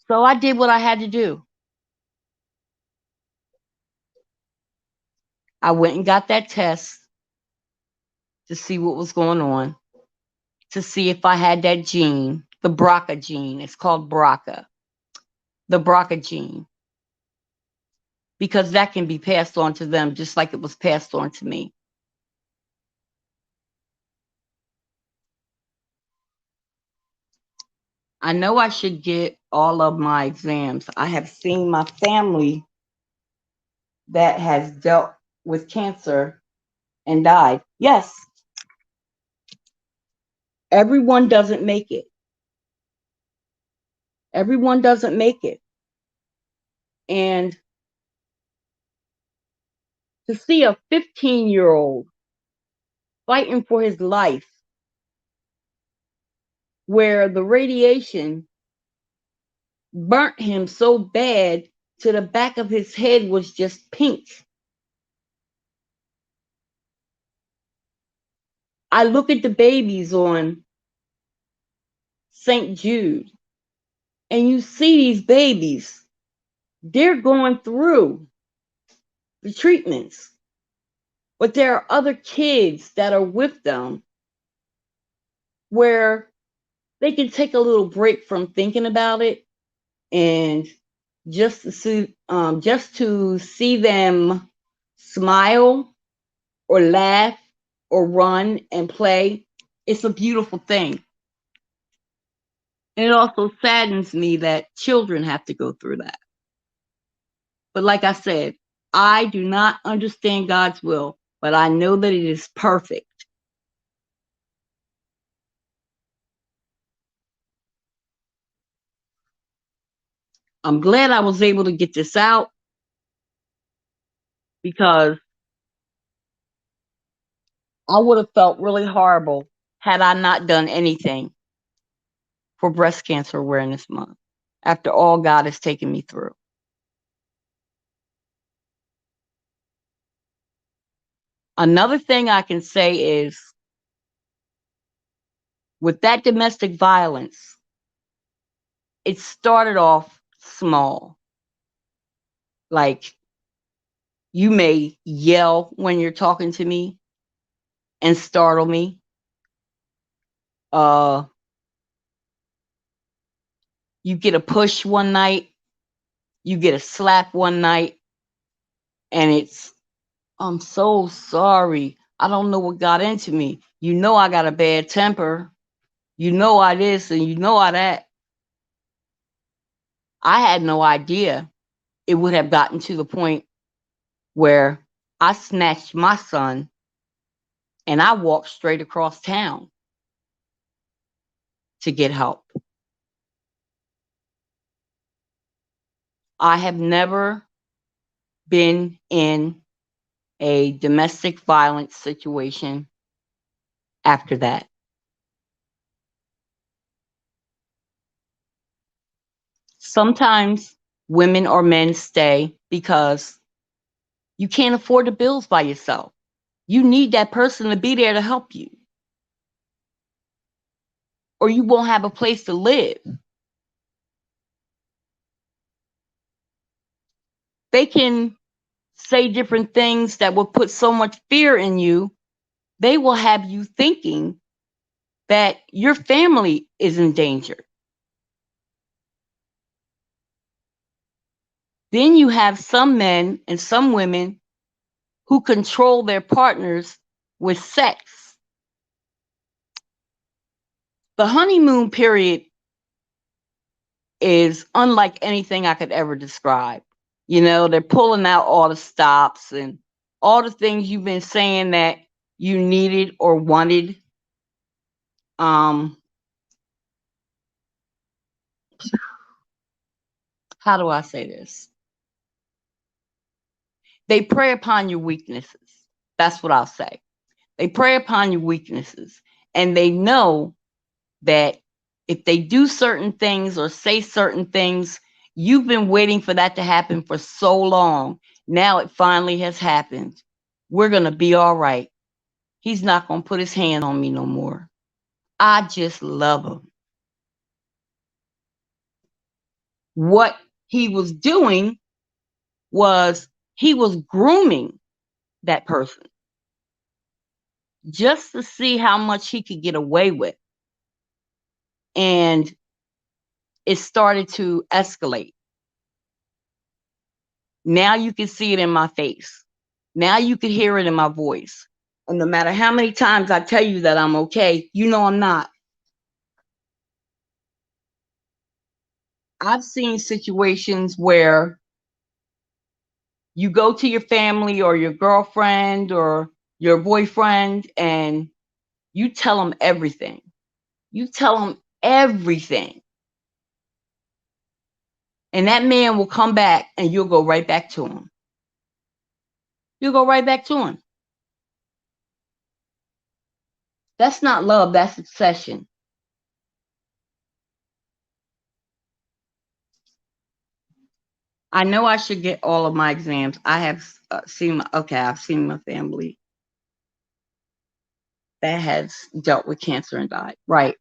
Speaker 1: So I did what I had to do. I went and got that test to see what was going on, to see if I had that gene, the BRCA gene. It's called BRCA, the BRCA gene, because that can be passed on to them just like it was passed on to me. I know I should get all of my exams. I have seen my family that has dealt with cancer and died. Yes, everyone doesn't make it. Everyone doesn't make it. And to see a 15-year-old fighting for his life where the radiation burnt him so bad to the back of his head was just pink. I look at the babies on St. Jude, and you see these babies, they're going through the treatments, but there are other kids that are with them where they can take a little break from thinking about it and just to see them smile or laugh or run and play, it's a beautiful thing. And it also saddens me that children have to go through that. But like I said, I do not understand God's will, but I know that it is perfect. I'm glad I was able to get this out because I would have felt really horrible had I not done anything. for Breast Cancer Awareness Month after all God has taken me through. Another thing I can say is with that domestic violence, it started off small. Like, you may yell when you're talking to me and startle me. You get a push one night, you get a slap one night, and it's, I'm so sorry. I don't know what got into me. You know I got a bad temper. You know I this and you know I that. I had no idea it would have gotten to the point where I snatched my son and I walked straight across town to get help. I have never been in a domestic violence situation after that. Sometimes women or men stay because you can't afford the bills by yourself. You need that person to be there to help you, or you won't have a place to live. They can say different things that will put so much fear in you. They will have you thinking that your family is in danger. Then you have some men and some women who control their partners with sex. The honeymoon period is unlike anything I could ever describe. You know, they're pulling out all the stops and all the things you've been saying that you needed or wanted. How do I say this? They prey upon your weaknesses. That's what I'll say. They prey upon your weaknesses, and they know that if they do certain things or say certain things, you've been waiting for that to happen for so long. Now it finally has happened. We're going to be all right. He's not going to put his hand on me no more. I just love him. What he was doing was he was grooming that person just to see how much he could get away with. And it started to escalate. Now you can see it in my face. Now you can hear it in my voice. And no matter how many times I tell you that I'm okay, you know I'm not. I've seen situations where you go to your family or your girlfriend or your boyfriend and you tell them everything. You tell them everything. And that man will come back and you'll go right back to him. You'll go right back to him. That's not love, that's obsession. I know I should get all of my exams. I have seen, I've seen my family that has dealt with cancer and died. Right.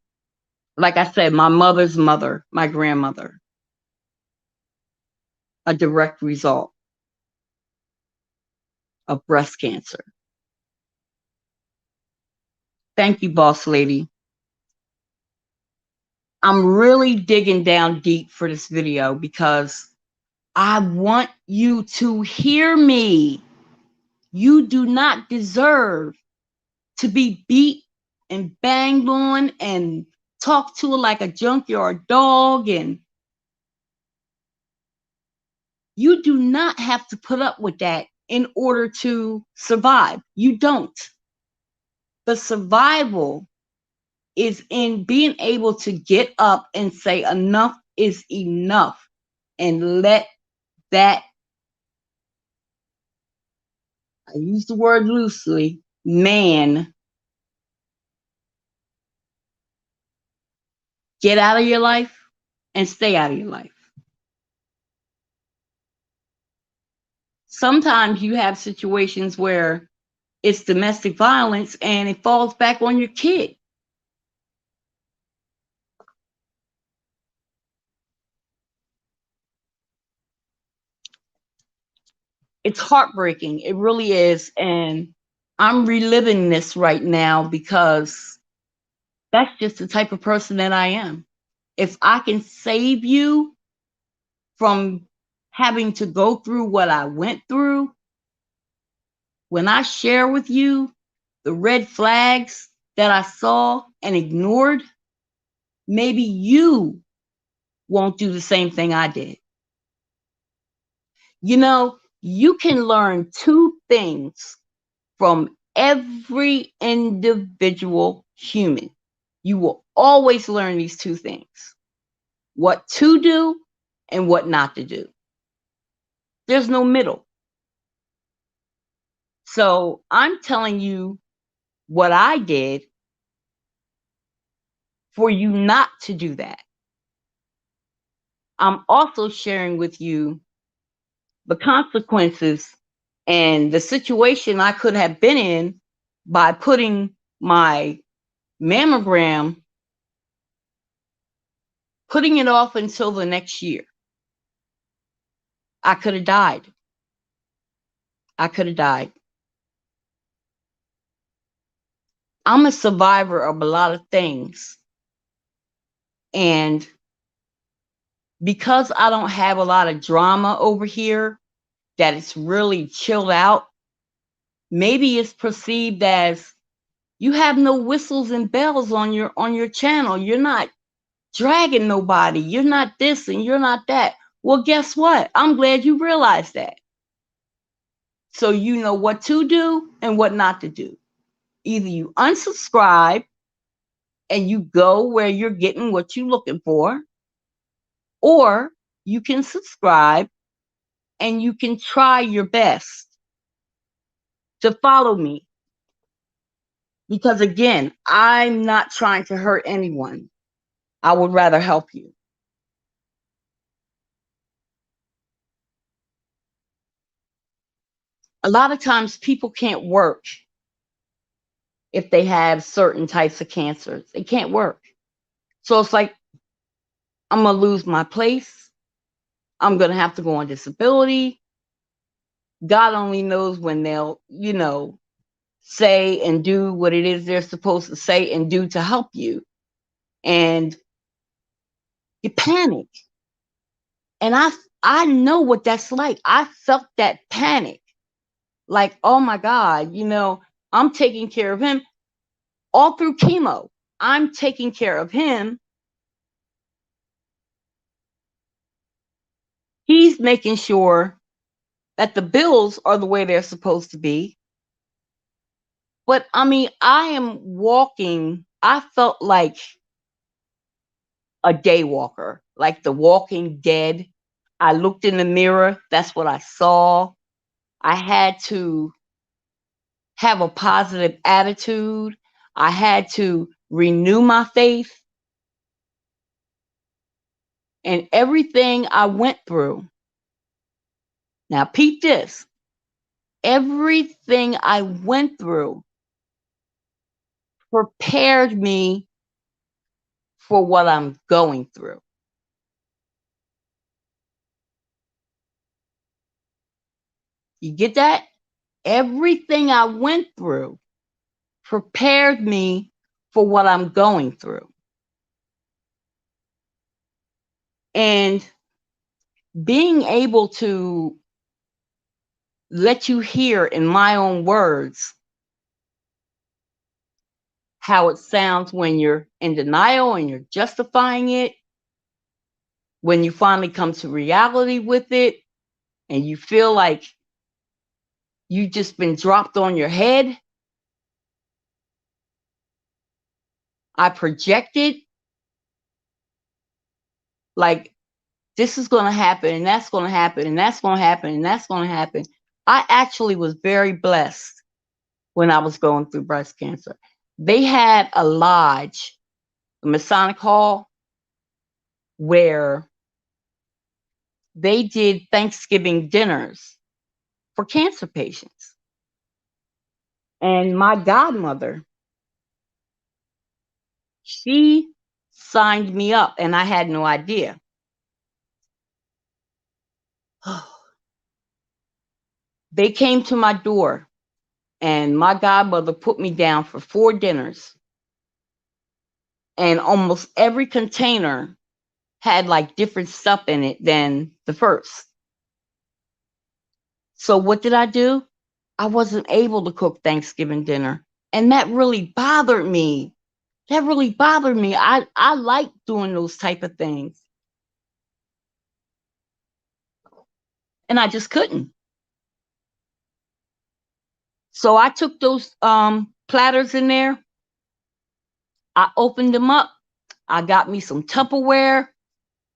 Speaker 1: Like I said, my mother's mother, my grandmother, a direct result of breast cancer. Thank you, boss lady. I'm really digging down deep for this video because I want you to hear me. You do not deserve to be beat and banged on and talked to like a junkyard dog, and you do not have to put up with that in order to survive. You don't. The survival is in being able to get up and say enough is enough and let that, I use the word loosely, man get out of your life and stay out of your life. Sometimes you have situations where it's domestic violence and it falls back on your kid. It's heartbreaking. It really is. And I'm reliving this right now because that's just the type of person that I am. If I can save you from having to go through what I went through, when I share with you the red flags that I saw and ignored, maybe you won't do the same thing I did. You know, you can learn two things from every individual human. You will always learn these two things: what to do and what not to do. There's no middle. So I'm telling you what I did for you not to do that. I'm also sharing with you the consequences and the situation I could have been in by putting my mammogram, putting it off until the next year. I could have died. I could have died. I'm a survivor of a lot of things. And because I don't have a lot of drama over here, that it's really chilled out, maybe it's perceived as you have no whistles and bells on your channel. You're not dragging nobody. You're not this and you're not that. Well, guess what? I'm glad you realized that. So you know what to do and what not to do. Either you unsubscribe and you go where you're getting what you're looking for, or you can subscribe and you can try your best to follow me. Because again, I'm not trying to hurt anyone. I would rather help you. A lot of times people can't work if they have certain types of cancers. They can't work. So it's like, I'm going to lose my place. I'm going to have to go on disability. God only knows when they'll, say and do what it is they're supposed to say and do to help you. And you panic. And I know what that's like. I felt that panic. Like, oh my God, I'm taking care of him all through chemo. I'm taking care of him. He's making sure that the bills are the way they're supposed to be. But I mean, I am walking, I felt like a day walker, like the Walking Dead. I looked in the mirror, that's what I saw. I had to have a positive attitude. I had to renew my faith. And everything I went through, now peep this, everything I went through prepared me for what I'm going through. You get that? Everything I went through prepared me for what I'm going through. And being able to let you hear in my own words how it sounds when you're in denial and you're justifying it, when you finally come to reality with it and you feel like you've just been dropped on your head. I projected like this is going to happen and that's going to happen and that's going to happen and that's going to happen. I actually was very blessed when I was going through breast cancer. They had a lodge, a Masonic Hall. where they did Thanksgiving dinners for cancer patients. And my godmother, she signed me up, and I had no idea. They came to my door, and my godmother put me down for 4 dinners. And almost every container had like different stuff in it than the first. So what did I do? I wasn't able to cook Thanksgiving dinner. And that really bothered me. That really bothered me. I like doing those type of things. And I just couldn't. So I took those platters in there. I opened them up. I got me some Tupperware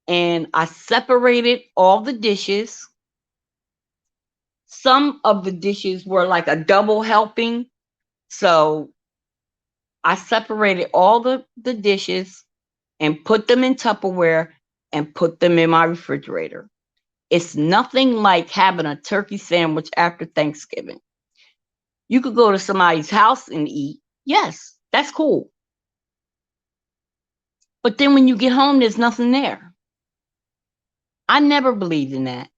Speaker 1: and I separated all the dishes. Some of the dishes were like a double helping. So I separated all the dishes and put them in Tupperware and put them in my refrigerator. It's nothing like having a turkey sandwich after Thanksgiving. You could go to somebody's house and eat. Yes, that's cool. But then when you get home, there's nothing there. I never believed in that.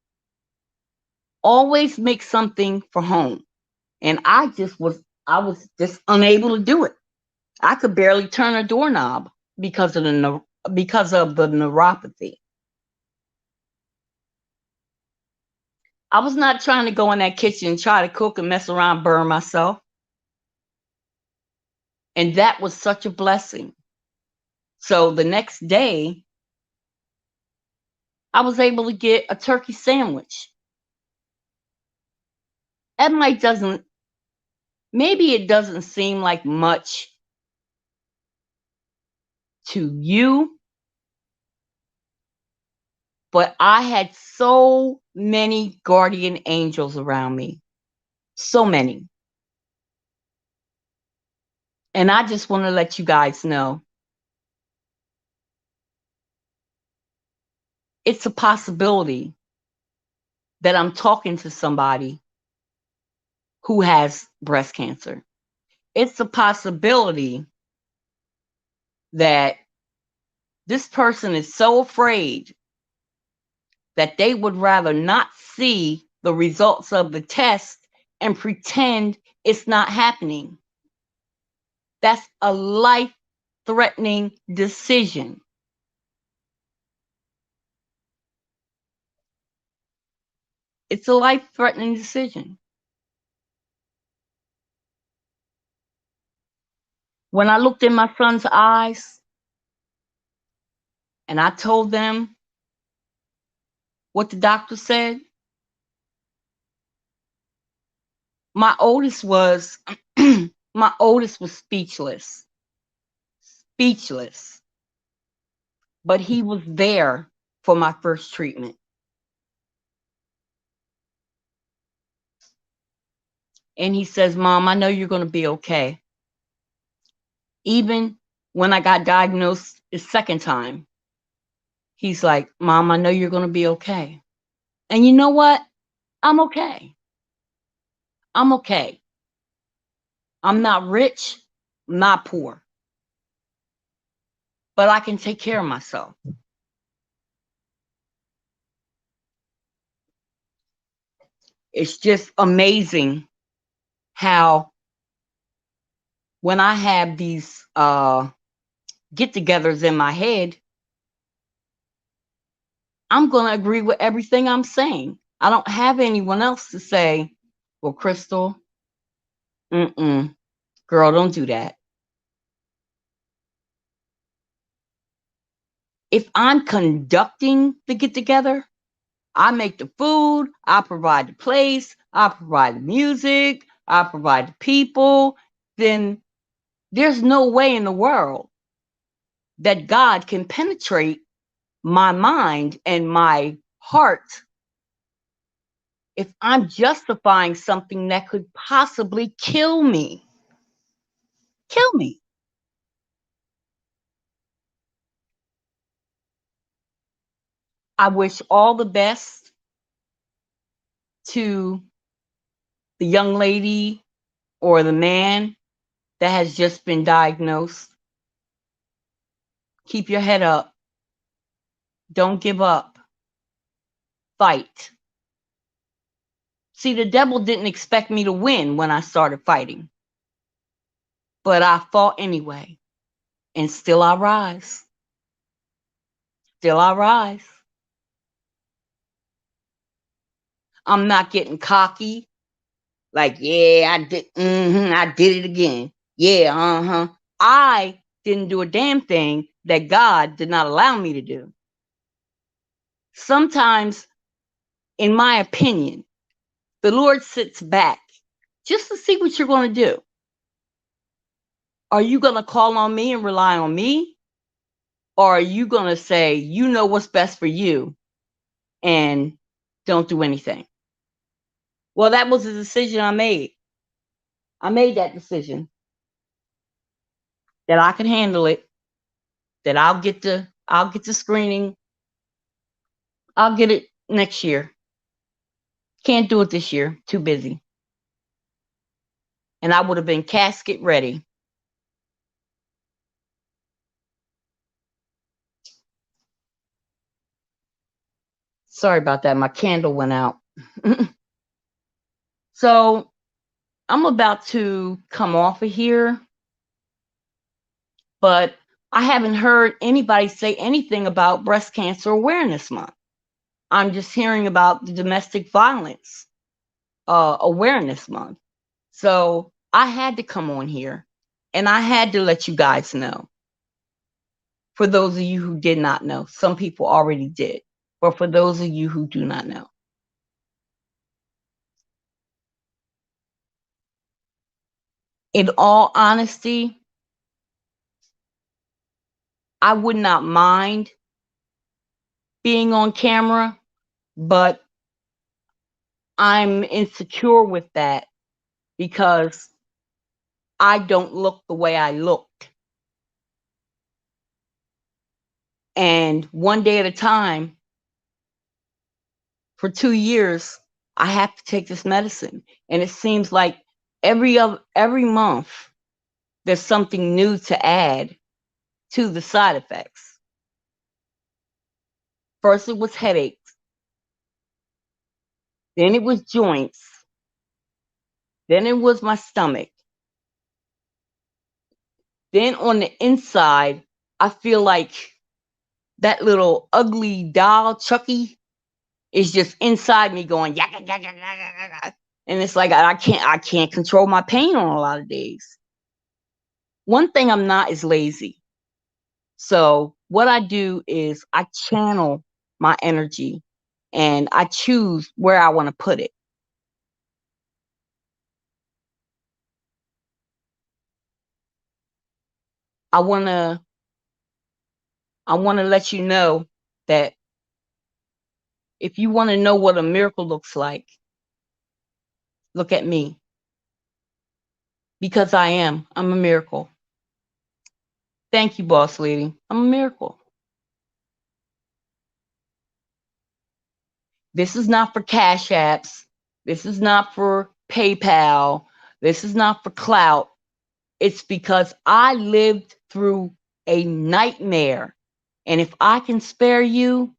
Speaker 1: Always make something for home. And I was just unable to do it. I could barely turn a doorknob because of the neuropathy. I was not trying to go in that kitchen and try to cook and mess around, burn myself. And that was such a blessing. So the next day, I was able to get a turkey sandwich. That might doesn't, maybe it doesn't seem like much to you, but I had so many guardian angels around me. So many. And I just want to let you guys know it's a possibility that I'm talking to somebody who has breast cancer. It's a possibility that this person is so afraid that they would rather not see the results of the test and pretend it's not happening. That's a life-threatening decision. It's a life-threatening decision. When I looked in my son's eyes and I told them what the doctor said, my oldest was my oldest was speechless. Speechless. But he was there for my first treatment. And he says, "Mom, I know you're going to be okay." Even when I got diagnosed the second time, he's like, "Mom, I know you're going to be okay." And you know what? I'm okay. I'm okay. I'm not rich, I'm not poor, but I can take care of myself. It's just amazing how when I have these get-togethers in my head, I'm going to agree with everything I'm saying. I don't have anyone else to say, "Well, Crystal, girl, don't do that." If I'm conducting the get-together, I make the food, I provide the place, I provide the music, I provide the people, then there's no way in the world that God can penetrate my mind and my heart if I'm justifying something that could possibly kill me. Kill me. I wish all the best to the young lady or the man that has just been diagnosed. Keep your head up. Don't give up. Fight. See, the devil didn't expect me to win when I started fighting, but I fought anyway, and still I rise. Still I rise. I'm not getting cocky. Like, yeah, I did it again. Yeah, I didn't do a damn thing that God did not allow me to do. Sometimes, in my opinion, the Lord sits back just to see what you're going to do. Are you going to call on me and rely on me? Or are you going to say, you know what's best for you and don't do anything? Well, that was a decision I made. I made that decision that I can handle it, that I'll get the screening. I'll get it next year. Can't do it this year. Too busy. And I would have been casket ready. Sorry about that. My candle went out. So I'm about to come off of here, but I haven't heard anybody say anything about Breast Cancer Awareness Month. I'm just hearing about the Domestic Violence Awareness Month. So I had to come on here and I had to let you guys know. For those of you who did not know, some people already did. But for those of you who do not know, in all honesty, I would not mind being on camera, but I'm insecure with that because I don't look the way I looked. And one day at a time, for 2 years, I have to take this medicine. And it seems like every month, there's something new to add to the side effects. First, it was headaches. Then it was joints. Then it was my stomach. Then on the inside, I feel like that little ugly doll, Chucky, is just inside me going, yakka, yakka, yakka, yakka. And it's like I can't control my pain on a lot of days. One thing I'm not is lazy. So what I do is I channel my energy and I choose where I want to put it. I want to let you know that if you want to know what a miracle looks like, look at me. Because I'm a miracle. Thank you, boss lady. I'm a miracle. This is not for Cash Apps. This is not for PayPal. This is not for clout. It's because I lived through a nightmare. And if I can spare you,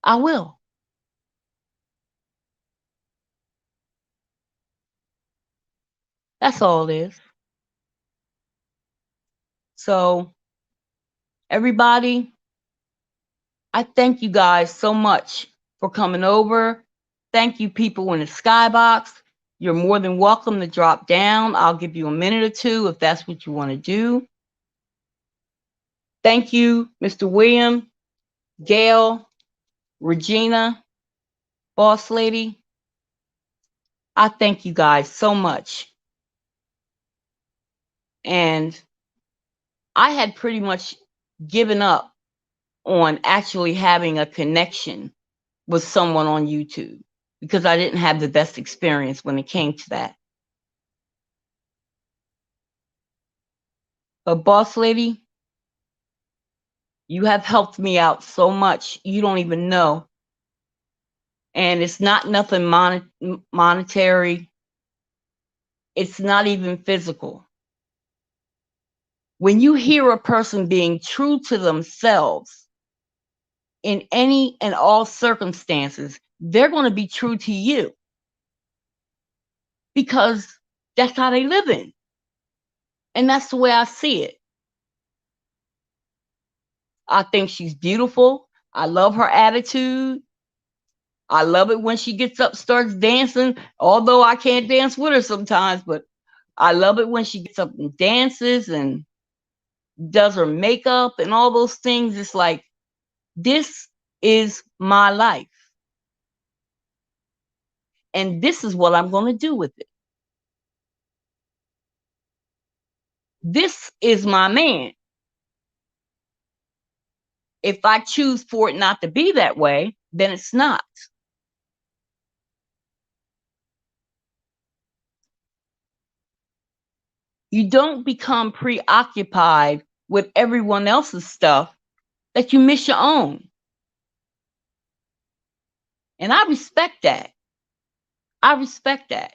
Speaker 1: I will. That's all it is. So, everybody, I thank you guys so much for coming over. Thank you, people in the skybox. You're more than welcome to drop down. I'll give you a minute or two if that's what you want to do. Thank you, Mr. William, Gail, Regina, Boss Lady. I thank you guys so much. And I had pretty much given up on actually having a connection with someone on YouTube because I didn't have the best experience when it came to that. But Boss Lady, You have helped me out so much. You don't even know. And it's not nothing monetary. It's not even physical. When you hear a person being true to themselves in any and all circumstances, they're going to be true to you because that's how they live in. And that's the way I see it. I think she's beautiful. I love her attitude. I love it when she gets up, starts dancing, although I can't dance with her sometimes, but I love it when she gets up and dances and does her makeup and all those things. It's like, this is my life. And this is what I'm going to do with it. This is my man. If I choose for it not to be that way, then it's not. You don't become preoccupied with everyone else's stuff that you miss your own. And I respect that. I respect that.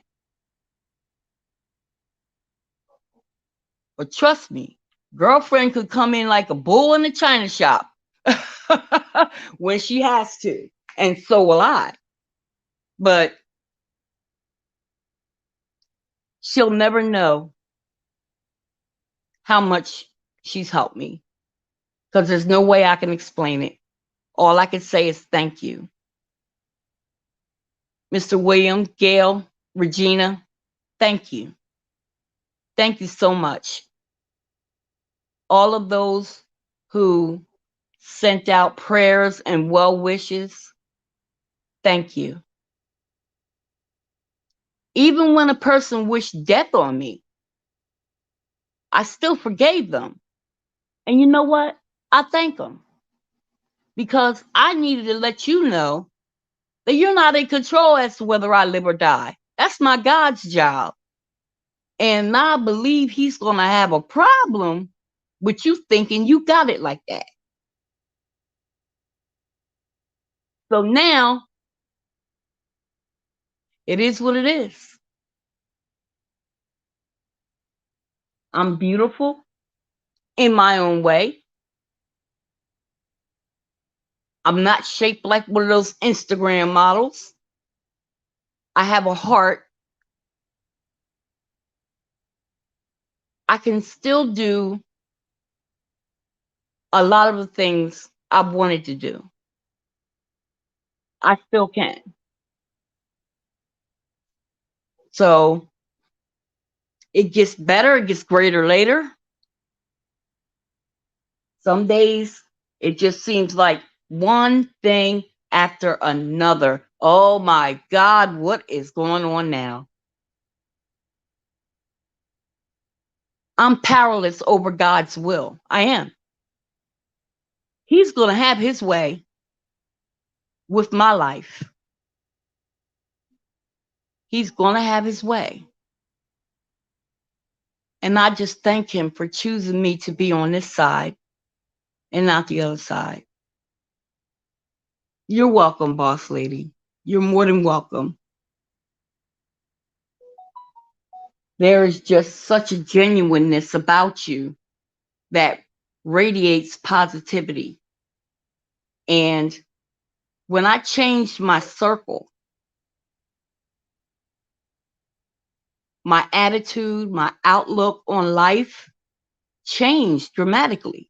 Speaker 1: But trust me, girlfriend could come in like a bull in a china shop when she has to. And so will I. But she'll never know how much she's helped me because there's no way I can explain it. All I can say is thank you. Mr. William, Gail, Regina, thank you. Thank you so much. All of those who sent out prayers and well wishes, thank you. Even when a person wished death on me, I still forgave them. And you know what? I thank them because I needed to let you know that you're not in control as to whether I live or die. That's my God's job. And I believe he's going to have a problem with you thinking you got it like that. So now it is what it is. I'm beautiful in my own way. I'm not shaped like one of those Instagram models. I have a heart. I can still do a lot of the things I've wanted to do. I still can. So it gets better, it gets greater later. Some days it just seems like one thing after another. Oh my God, what is going on now? I'm powerless over God's will. I am. He's going to have his way with my life. He's going to have his way. And I just thank him for choosing me to be on this side and not the other side. You're welcome, boss lady. You're more than welcome. There is just such a genuineness about you that radiates positivity. And when I changed my circle, my attitude, my outlook on life changed dramatically.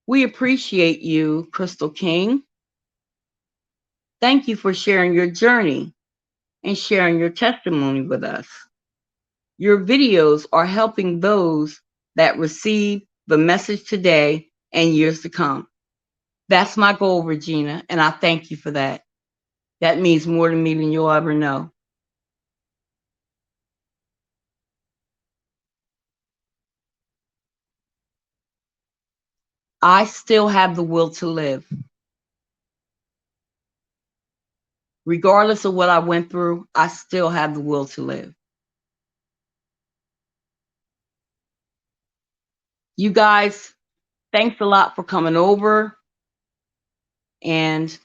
Speaker 1: We appreciate you, Crystal King. Thank you for sharing your journey and sharing your testimony with us. Your videos are helping those that receive the message today and years to come. That's my goal, Regina, and I thank you for that. That means more to me than you'll ever know. I still have the will to live. Regardless of what I went through, I still have the will to live. You guys, thanks a lot for coming over. And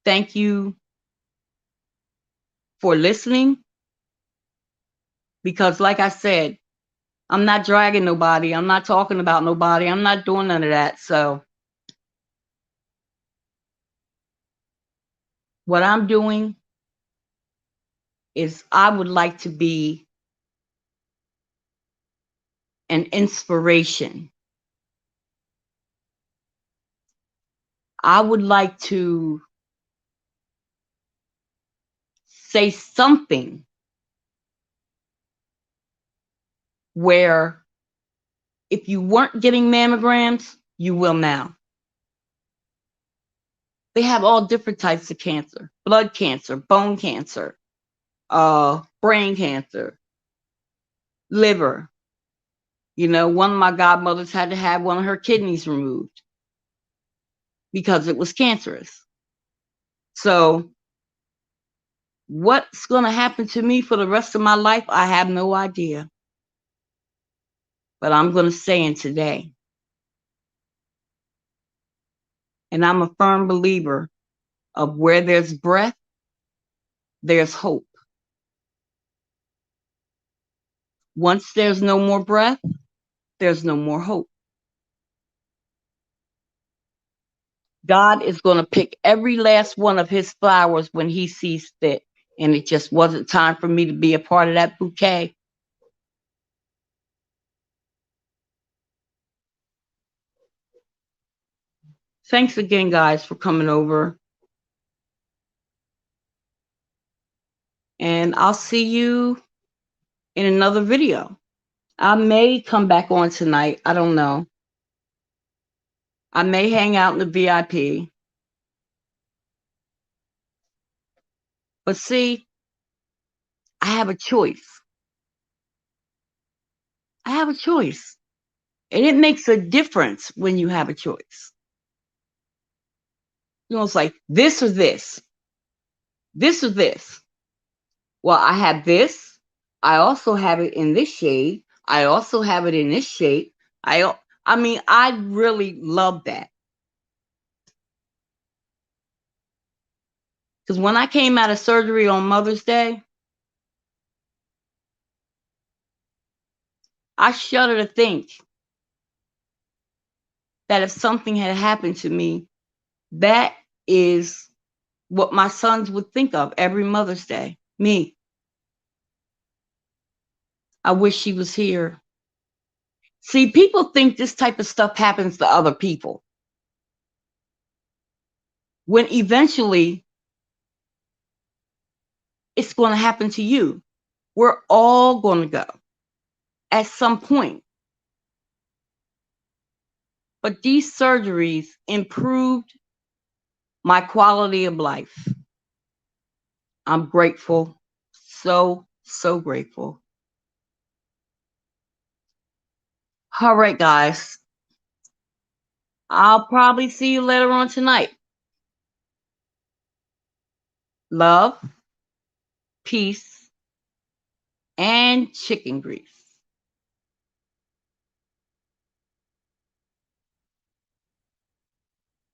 Speaker 1: thank you for listening. Because, like I said, I'm not dragging nobody. I'm not talking about nobody. I'm not doing none of that. So, what I'm doing is I would like to be an inspiration. I would like to say something where if you weren't getting mammograms, you will now. They have all different types of cancer: blood cancer, bone cancer, brain cancer, liver. You know, one of my godmothers had to have one of her kidneys removed because it was cancerous. So, what's going to happen to me for the rest of my life, I have no idea. But I'm going to say in today. And I'm a firm believer of where there's breath, there's hope. Once there's no more breath, there's no more hope. God is going to pick every last one of his flowers when he sees fit. And it just wasn't time for me to be a part of that bouquet. Thanks again, guys, for coming over. And I'll see you in another video. I may come back on tonight. I don't know. I may hang out in the VIP. But see, I have a choice. I have a choice. And it makes a difference when you have a choice. You know, it's like this or this. This or this. Well, I have this. I also have it in this shade. I also have it in this shape. I mean, I really love that. Because when I came out of surgery on Mother's Day, I shudder to think that if something had happened to me, that is what my sons would think of every Mother's Day. Me. I wish she was here. See, people think this type of stuff happens to other people, when eventually it's going to happen to you. We're all going to go at some point. But these surgeries improved my quality of life. I'm grateful. So, so grateful. All right, guys. I'll probably see you later on tonight. Love, peace, and chicken grease.